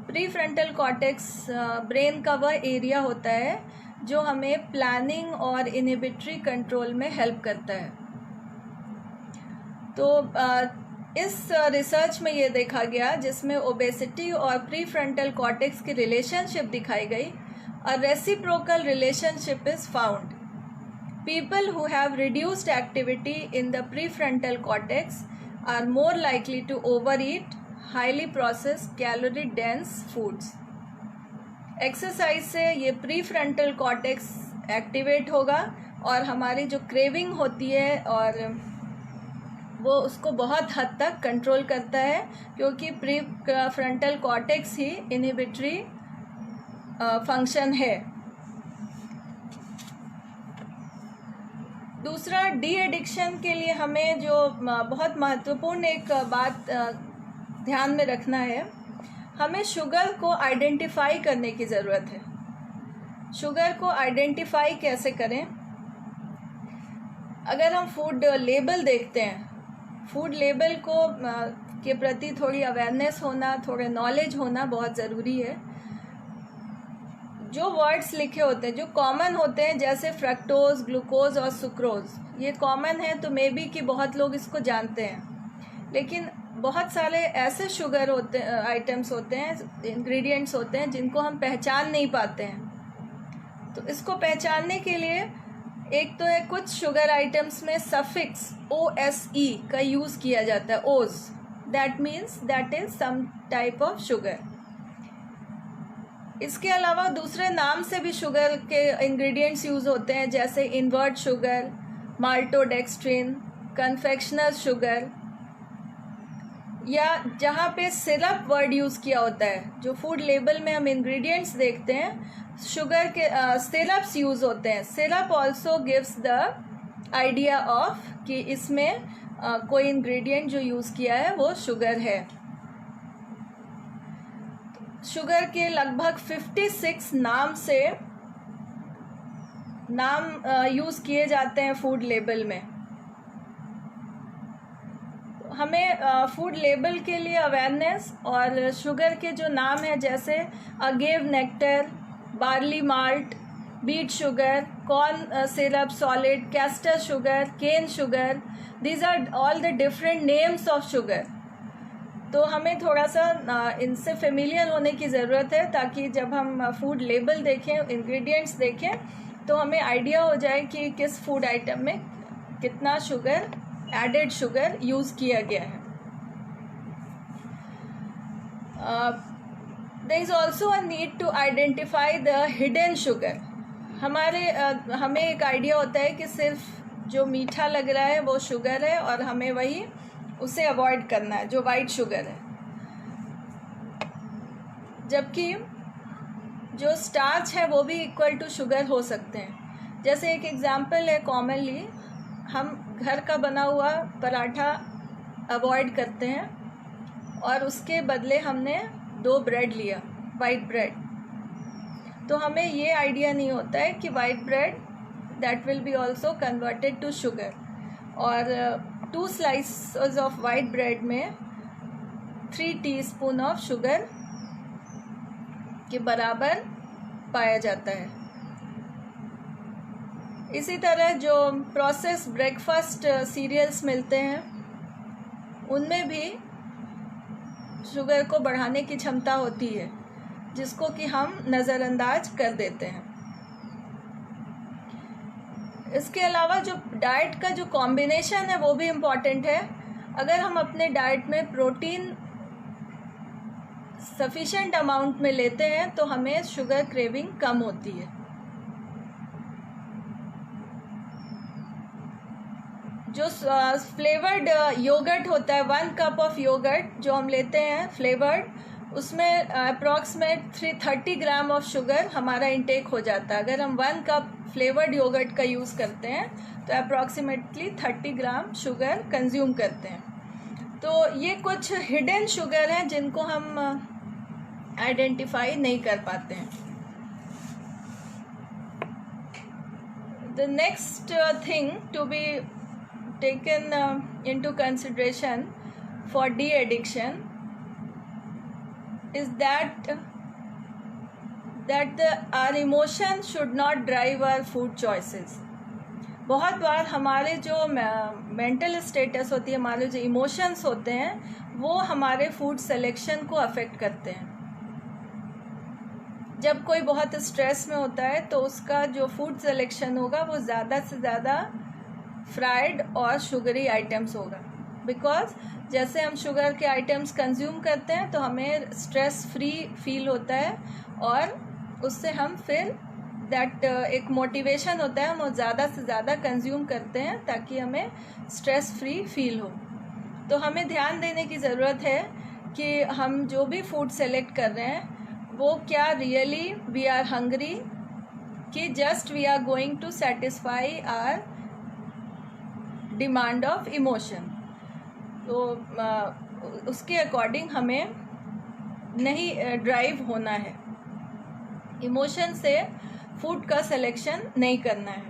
Prefrontal cortex brain का वह area होता है जो हमें प्लानिंग और इनहिबिटरी कंट्रोल में हेल्प करता है। तो इस रिसर्च में ये देखा गया जिसमें ओबेसिटी और प्रीफ्रंटल कॉर्टेक्स की रिलेशनशिप दिखाई गई। A reciprocal relationship is found. People who have reduced activity in the prefrontal cortex are more likely to over eat highly processed calorie dense foods. Exercise से ये प्रीफ्रंटल कॉर्टेक्स एक्टिवेट होगा और हमारी जो craving होती है और वो उसको बहुत हद तक कंट्रोल करता है, क्योंकि प्रीफ्रंटल कॉर्टेक्स ही इनहिबिटरी फंक्शन है। दूसरा, डी एडिक्शन के लिए हमें जो बहुत महत्वपूर्ण एक बात ध्यान में रखना है, हमें शुगर को आइडेंटिफाई करने की ज़रूरत है। शुगर को आइडेंटिफाई कैसे करें? अगर हम फूड लेबल देखते हैं, फूड लेबल को के प्रति थोड़ी अवेयरनेस होना, थोड़ा नॉलेज होना बहुत ज़रूरी है। जो वर्ड्स लिखे होते हैं, जो कॉमन होते हैं, जैसे फ्रक्टोज, ग्लूकोज और सुक्रोज, ये कॉमन है तो मे बी कि बहुत लोग इसको जानते हैं। लेकिन बहुत सारे ऐसे शुगर आइटम्स होते हैं, इंग्रेडिएंट्स होते हैं जिनको हम पहचान नहीं पाते हैं। तो इसको पहचानने के लिए एक तो है, कुछ शुगर आइटम्स में सफिक्स OSE का यूज़ किया जाता है। Ose, that means that is some type of sugar. इसके अलावा दूसरे नाम से भी शुगर के इंग्रेडिएंट्स यूज़ होते हैं, जैसे invert sugar, maltodextrin, confectioner sugar, या जहाँ पे सिरप वर्ड यूज़ किया होता है, जो फूड लेबल में हम इंग्रेडिएंट्स देखते हैं शुगर के सिरप्स यूज़ होते हैं। Syrup also gives the idea of कि इसमें कोई इंग्रेडिएंट जो यूज़ किया है वो शुगर है। शुगर के लगभग 56 नाम यूज़ किए जाते हैं फूड लेबल में। हमें फूड लेबल के लिए अवेयरनेस और शुगर के जो नाम है, जैसे agave nectar, barley malt, beet sugar, corn syrup solid, castor sugar, cane sugar, these are all the different names of sugar. तो हमें थोड़ा सा इनसे फेमिलियर होने की ज़रूरत है, ताकि जब हम फूड लेबल देखें, इंग्रेडिएंट्स देखें, तो हमें आइडिया हो जाए कि किस फूड आइटम में कितना शुगर, एडेड शुगर यूज़ किया गया है। There is also a need to identify the hidden sugar. हमें एक आइडिया होता है कि सिर्फ जो मीठा लग रहा है वो शुगर है, और हमें वही उसे अवॉइड करना है जो वाइट शुगर है, जबकि जो स्टार्च है वो भी इक्वल टू शुगर हो सकते हैं। जैसे एक एग्जांपल है, कॉमनली हम घर का बना हुआ पराठा अवॉइड करते हैं, और उसके बदले हमने 2 ब्रेड लिया, वाइट ब्रेड। तो हमें ये आइडिया नहीं होता है कि white bread that will be also converted to sugar, और 2 स्लाइसेस ऑफ वाइट ब्रेड में 3 टीस्पून ऑफ शुगर के बराबर पाया जाता है। इसी तरह जो प्रोसेस ब्रेकफास्ट सीरियल्स मिलते हैं, उनमें भी शुगर को बढ़ाने की क्षमता होती है, जिसको कि हम नज़रअंदाज कर देते हैं। इसके अलावा जो डाइट का जो कॉम्बिनेशन है वो भी इम्पॉर्टेंट है। अगर हम अपने डाइट में प्रोटीन सफिशेंट अमाउंट में लेते हैं तो हमें शुगर क्रेविंग कम होती है। जो फ्लेवर्ड योगर्ट होता है, 1 कप ऑफ योगर्ट जो हम लेते हैं फ्लेवर्ड, उसमें अप्रॉक्सीमेट 30 ग्राम ऑफ शुगर हमारा इंटेक हो जाता है। अगर हम 1 कप फ्लेवर्ड योगर्ट का यूज़ करते हैं तो अप्रॉक्सीमेटली 30 ग्राम शुगर कंज्यूम करते हैं। तो ये कुछ हिडन शुगर हैं जिनको हम आइडेंटिफाई नहीं कर पाते हैं। The next thing to be taken into consideration for de-addiction is that our emotion should not drive our food choices. बहुत बार हमारे जो मेंटल स्टेटस होती है, हमारे जो इमोशंस होते हैं, वो हमारे फूड सिलेक्शन को अफेक्ट करते हैं। जब कोई बहुत स्ट्रेस में होता है तो उसका जो फूड सिलेक्शन होगा वो ज़्यादा से ज़्यादा फ्राइड और शुगरी आइटम्स होगा, बिकॉज जैसे हम शुगर के आइटम्स कंज्यूम करते हैं तो हमें स्ट्रेस फ्री फील होता है, और उससे हम फिर दैट एक मोटिवेशन होता है, हम ज़्यादा से ज़्यादा कंज्यूम करते हैं ताकि हमें स्ट्रेस फ्री फील हो। तो हमें ध्यान देने की ज़रूरत है कि हम जो भी फूड सेलेक्ट कर रहे हैं वो क्या रियली वी आर हंग्री, कि just we are going to satisfy our demand of emotion. तो उसके अकॉर्डिंग हमें नहीं ड्राइव होना है, इमोशन से फूड का सिलेक्शन नहीं करना है।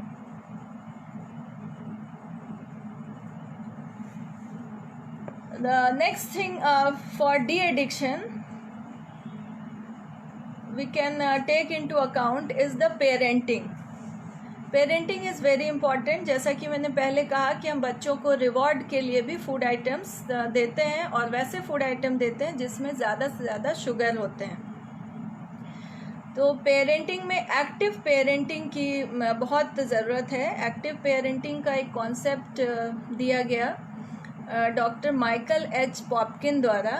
The next thing for de addiction we can take into account is the parenting. Parenting is very important. जैसा कि मैंने पहले कहा कि हम बच्चों को रिवॉर्ड के लिए भी फूड आइटम्स देते हैं, और वैसे फूड आइटम देते हैं जिसमें ज़्यादा से ज़्यादा शुगर होते हैं। तो पेरेंटिंग में एक्टिव पेरेंटिंग की बहुत ज़रूरत है। एक्टिव पेरेंटिंग का एक कॉन्सेप्ट दिया गया डॉक्टर माइकल एच पॉपकिन द्वारा,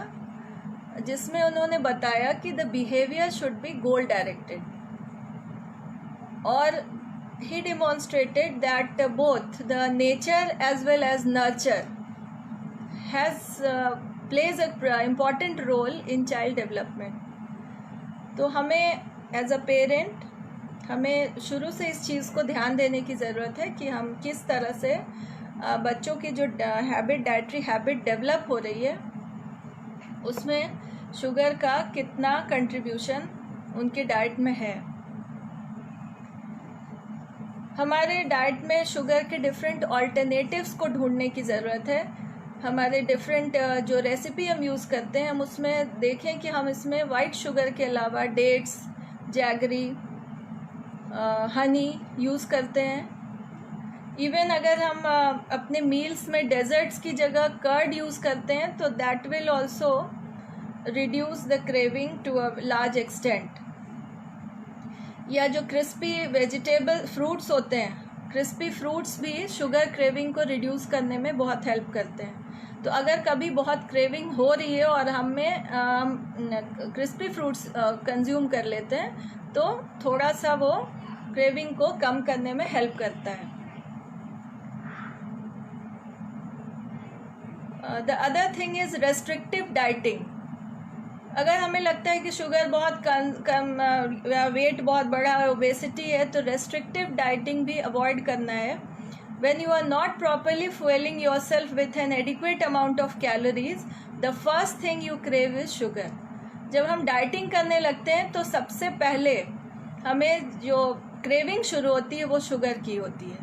जिसमें उन्होंने बताया कि the behaviour should be goal directed, और he demonstrated that both the nature as well as nurture plays a important role in child development. तो हमें एज अ पेरेंट हमें शुरू से इस चीज़ को ध्यान देने की ज़रूरत है कि हम किस तरह से बच्चों की जो डाइटरी हैबिट डेवलप हो रही है उसमें शुगर का कितना कंट्रीब्यूशन उनके डाइट में है। हमारे डाइट में शुगर के डिफरेंट ऑल्टरनेटिव्स को ढूंढने की ज़रूरत है। हमारे डिफरेंट जो रेसिपी हम यूज़ करते हैं हम उसमें देखें कि हम इसमें वाइट शुगर के अलावा डेट्स, जैगरी, हनी यूज़ करते हैं। इवन अगर हम अपने मील्स में डेजर्ट्स की जगह कर्ड यूज़ करते हैं तो that will also reduce the craving to a large extent. या जो क्रिस्पी वेजिटेबल फ्रूट्स होते हैं, क्रिस्पी फ्रूट्स भी शुगर क्रेविंग को रिड्यूस करने में बहुत हेल्प करते हैं। तो अगर कभी बहुत क्रेविंग हो रही है और हमें क्रिस्पी फ्रूट्स कंज्यूम कर लेते हैं तो थोड़ा सा वो क्रेविंग को कम करने में हेल्प करता है। The other thing is restrictive dieting. अगर हमें लगता है कि शुगर बहुत कम वेट बहुत बड़ा है, ओबेसिटी है, तो रेस्ट्रिक्टिव डाइटिंग भी अवॉइड करना है। When you are not properly fueling yourself with an adequate amount of calories, the first thing you crave is sugar. जब हम डाइटिंग करने लगते हैं तो सबसे पहले हमें जो क्रेविंग शुरू होती है वो शुगर की होती है।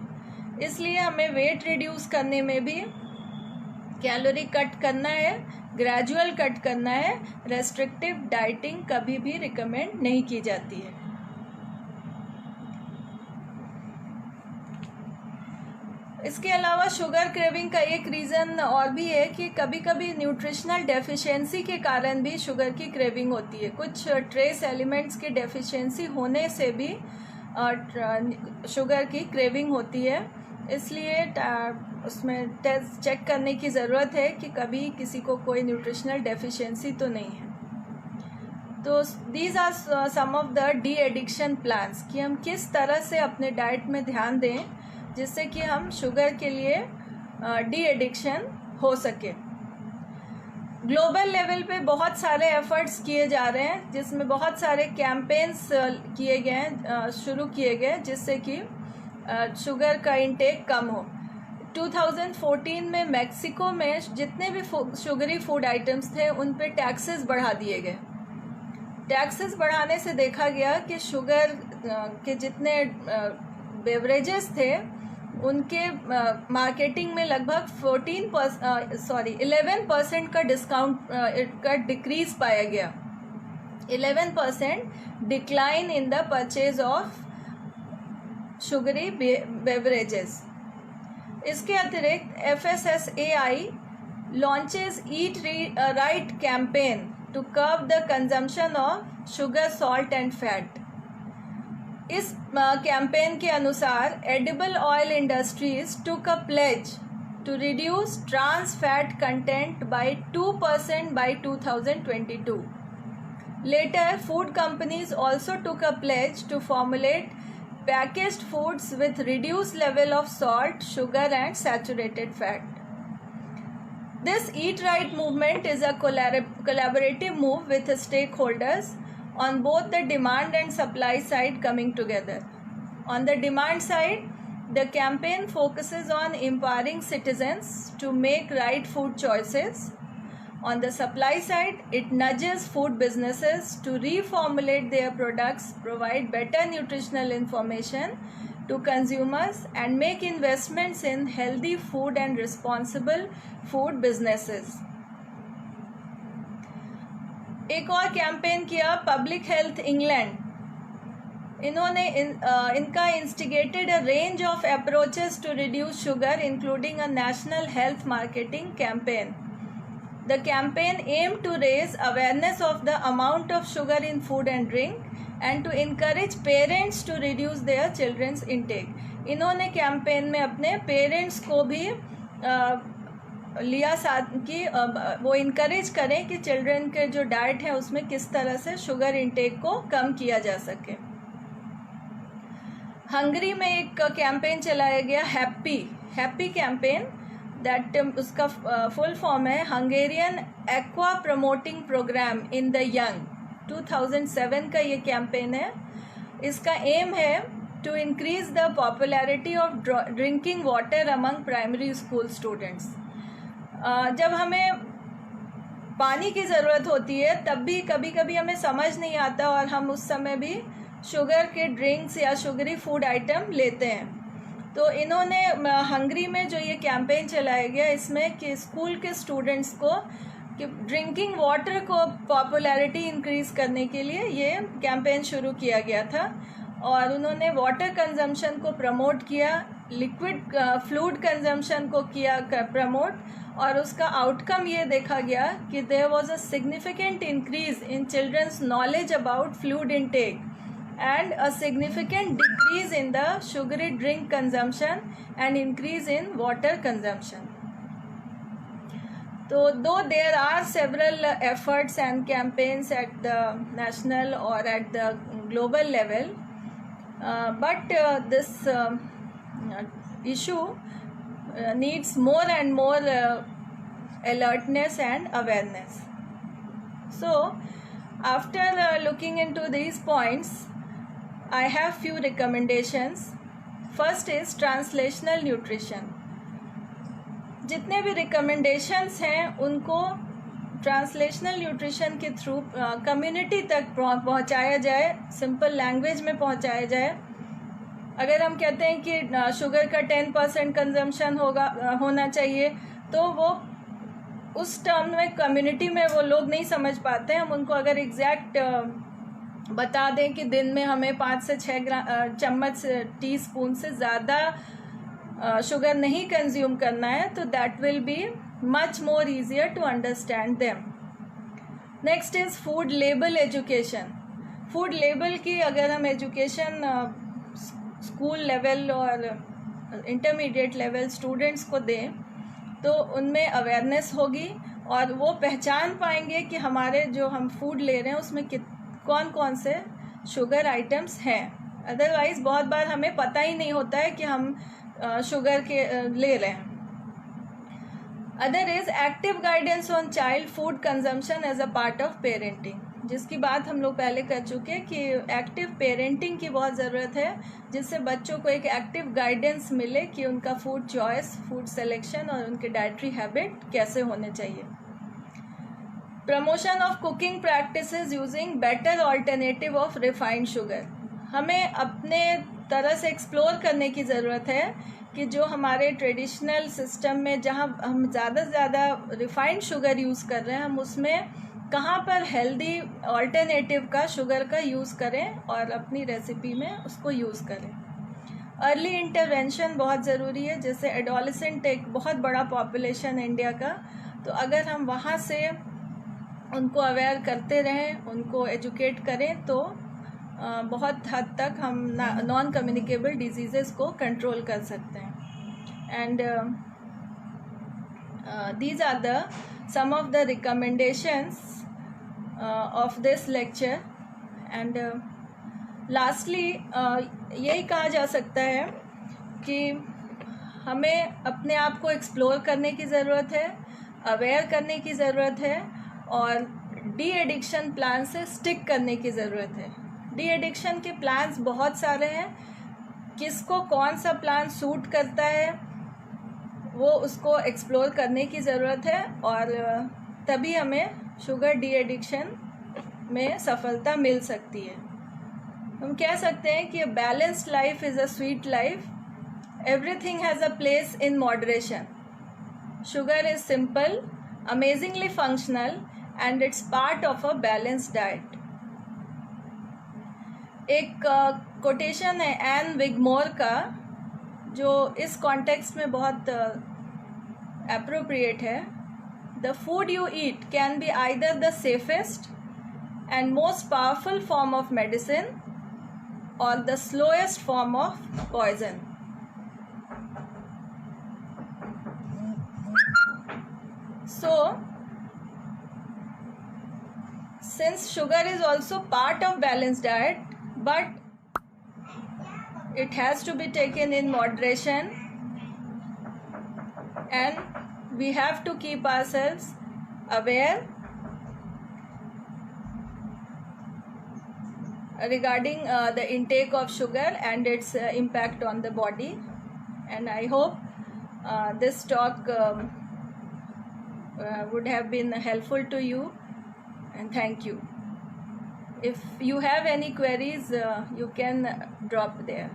इसलिए हमें वेट रिड्यूस करने में भी कैलोरी कट करना है, ग्रेजुअल कट करना है। रेस्ट्रिक्टिव डाइटिंग कभी भी रिकमेंड नहीं की जाती है। इसके अलावा शुगर क्रेविंग का एक रीज़न और भी है कि कभी कभी न्यूट्रिशनल डेफिशिएंसी के कारण भी शुगर की क्रेविंग होती है। कुछ ट्रेस एलिमेंट्स की डेफिशिएंसी होने से भी शुगर की क्रेविंग होती है। इसलिए उसमें टेस्ट चेक करने की ज़रूरत है कि कभी किसी को कोई न्यूट्रिशनल डेफिशिएंसी तो नहीं है। तो these are some of the de addiction plans कि हम किस तरह से अपने डाइट में ध्यान दें जिससे कि हम शुगर के लिए डी एडिक्शन हो सके। ग्लोबल लेवल पे बहुत सारे एफर्ट्स किए जा रहे हैं जिसमें बहुत सारे कैंपेन्स किए गए हैं, शुरू किए गए जिससे कि शुगर का इंटेक कम हो। 2014 में मैक्सिको में जितने भी शुगरी फूड आइटम्स थे उन पे टैक्सेस बढ़ा दिए गए। टैक्सेस बढ़ाने से देखा गया कि शुगर के जितने बेवरेजेस थे उनके मार्केटिंग में लगभग 11% का डिस्काउंट का डिक्रीज पाया गया। 11% decline in the purchase of sugary beverages. इसके अतिरिक्त FSSAI launches eat right campaign to curb the consumption of sugar, salt and fat. इस कैंपेन के अनुसार edible oil industries took a pledge to reduce trans fat content by 2% by 2022. Later, food companies also took a pledge to formulate packaged foods with reduced level of salt, sugar and saturated fat. This Eat Right movement is a collaborative move with stakeholders on both the demand and supply side coming together. On the demand side, the campaign focuses on empowering citizens to make right food choices. On the supply side, it nudges food businesses to reformulate their products, provide better nutritional information to consumers, and make investments in healthy food and responsible food businesses. एक और campaign किया public health England. इन्होंने इनका instigated a range of approaches to reduce sugar including a national health marketing campaign. The campaign aimed to raise awareness of the amount of sugar in food and drink and to encourage parents to reduce their children's intake. इन्होंने campaign में अपने parents को भी लिया साथ कि वो encourage करें कि चिल्ड्रन के जो डाइट है उसमें किस तरह से शुगर इंटेक को कम किया जा सके। हंगरी में एक कैंपेन चलाया गया हैप्पी कैंपेन, दैट उसका फुल फॉर्म है Hungarian aqua promoting programme in the young. 2007 का ये कैंपेन है। इसका एम है to increase the popularity of drinking water among primary school students. जब हमें पानी की ज़रूरत होती है तब भी कभी कभी हमें समझ नहीं आता और हम उस समय भी शुगर के ड्रिंक्स या शुगरी फूड आइटम लेते हैं। तो इन्होंने हंगरी में जो ये कैंपेन चलाया गया इसमें कि स्कूल के स्टूडेंट्स को कि ड्रिंकिंग वाटर को पॉपुलैरिटी इंक्रीज करने के लिए ये कैंपेन शुरू किया गया था और उन्होंने वाटर कंजम्पशन को प्रमोट किया, लिक्विड फ्लूइड कंजम्पशन को किया प्रमोट, और उसका आउटकम ये देखा गया कि there was a significant increase in children's knowledge about fluid intake and a significant decrease in the sugary drink consumption and increase in water consumption. So though there are several efforts and campaigns at the national or at the global level, but this issue needs more and more alertness and awareness. So after looking into these points, I have few recommendations. First is translational nutrition. जितने भी recommendations हैं उनको translational nutrition के through community तक पहुंचाया जाए, simple language में पहुंचाया जाए। अगर हम कहते हैं कि शुगर का 10% कंजम्पशन होना चाहिए तो वो उस टर्म में कम्युनिटी में वो लोग नहीं समझ पाते हैं। हम उनको अगर एग्जैक्ट बता दें कि दिन में हमें 5 से 6 चम्मच टी स्पून से ज़्यादा शुगर नहीं कंज्यूम करना है तो that will be much more easier to understand them. Next is food label education. Food label की अगर हम एजुकेशन स्कूल लेवल और इंटरमीडिएट लेवल स्टूडेंट्स को दें तो उनमें अवेयरनेस होगी और वो पहचान पाएंगे कि हमारे जो हम फूड ले रहे हैं उसमें कौन कौन से शुगर आइटम्स हैं। अदरवाइज़ बहुत बार हमें पता ही नहीं होता है कि हम शुगर के ले रहे हैं। Other is active guidance on child food consumption as a part of parenting, जिसकी बात हम लोग पहले कर चुके हैं कि एक्टिव पेरेंटिंग की बहुत ज़रूरत है, जिससे बच्चों को एक एक्टिव गाइडेंस मिले कि उनका फूड चॉइस, फूड सिलेक्शन और उनके डाइटरी हैबिट कैसे होने चाहिए। Promotion of cooking practices using better alternative of refined sugar. हमें अपने तरह से एक्सप्लोर करने की ज़रूरत है कि जो हमारे ट्रेडिशनल सिस्टम में जहाँ हम ज़्यादा से ज़्यादा रिफाइंड शुगर यूज़ कर रहे हैं, हम उसमें कहाँ पर हेल्दी ऑल्टरनेटिव का शुगर का यूज़ करें और अपनी रेसिपी में उसको यूज़ करें। अर्ली इंटरवेंशन बहुत ज़रूरी है। जैसे एडोलेसेंट एक बहुत बड़ा पॉपुलेशन है इंडिया का, तो अगर हम वहाँ से उनको अवेयर करते रहें, उनको एजुकेट करें तो बहुत हद तक हम नॉन कम्युनिकेबल डिजीज़ेस को कंट्रोल कर सकते हैं। And these are the some of the recommendations of this lecture. And lastly यही कहा जा सकता है कि हमें अपने आप को एक्सप्लोर करने की ज़रूरत है, अवेयर करने की ज़रूरत है और डी एडिक्शन प्लान से स्टिक करने की ज़रूरत है। डी एडिक्शन के प्लान्स बहुत सारे हैं, किसको कौन सा प्लान सूट करता है वो उसको एक्सप्लोर करने की ज़रूरत है और तभी हमें शुगर डी एडिक्शन में सफलता मिल सकती है। हम कह सकते हैं कि balanced life is a sweet life, everything has a place in moderation, sugar is simple, amazingly functional and it's part of a balanced diet। एक कोटेशन है एन विगमोर का जो इस कॉन्टेक्स्ट में बहुत एप्रोप्रिएट है। The food you eat can be either the safest and most powerful form of medicine और the slowest form of poison. So, since sugar is also part of balanced diet, but it has to be taken in moderation, and we have to keep ourselves aware regarding the intake of sugar and its impact on the body. And I hope this talk would have been helpful to you, and thank you. If you have any queries, you can drop there.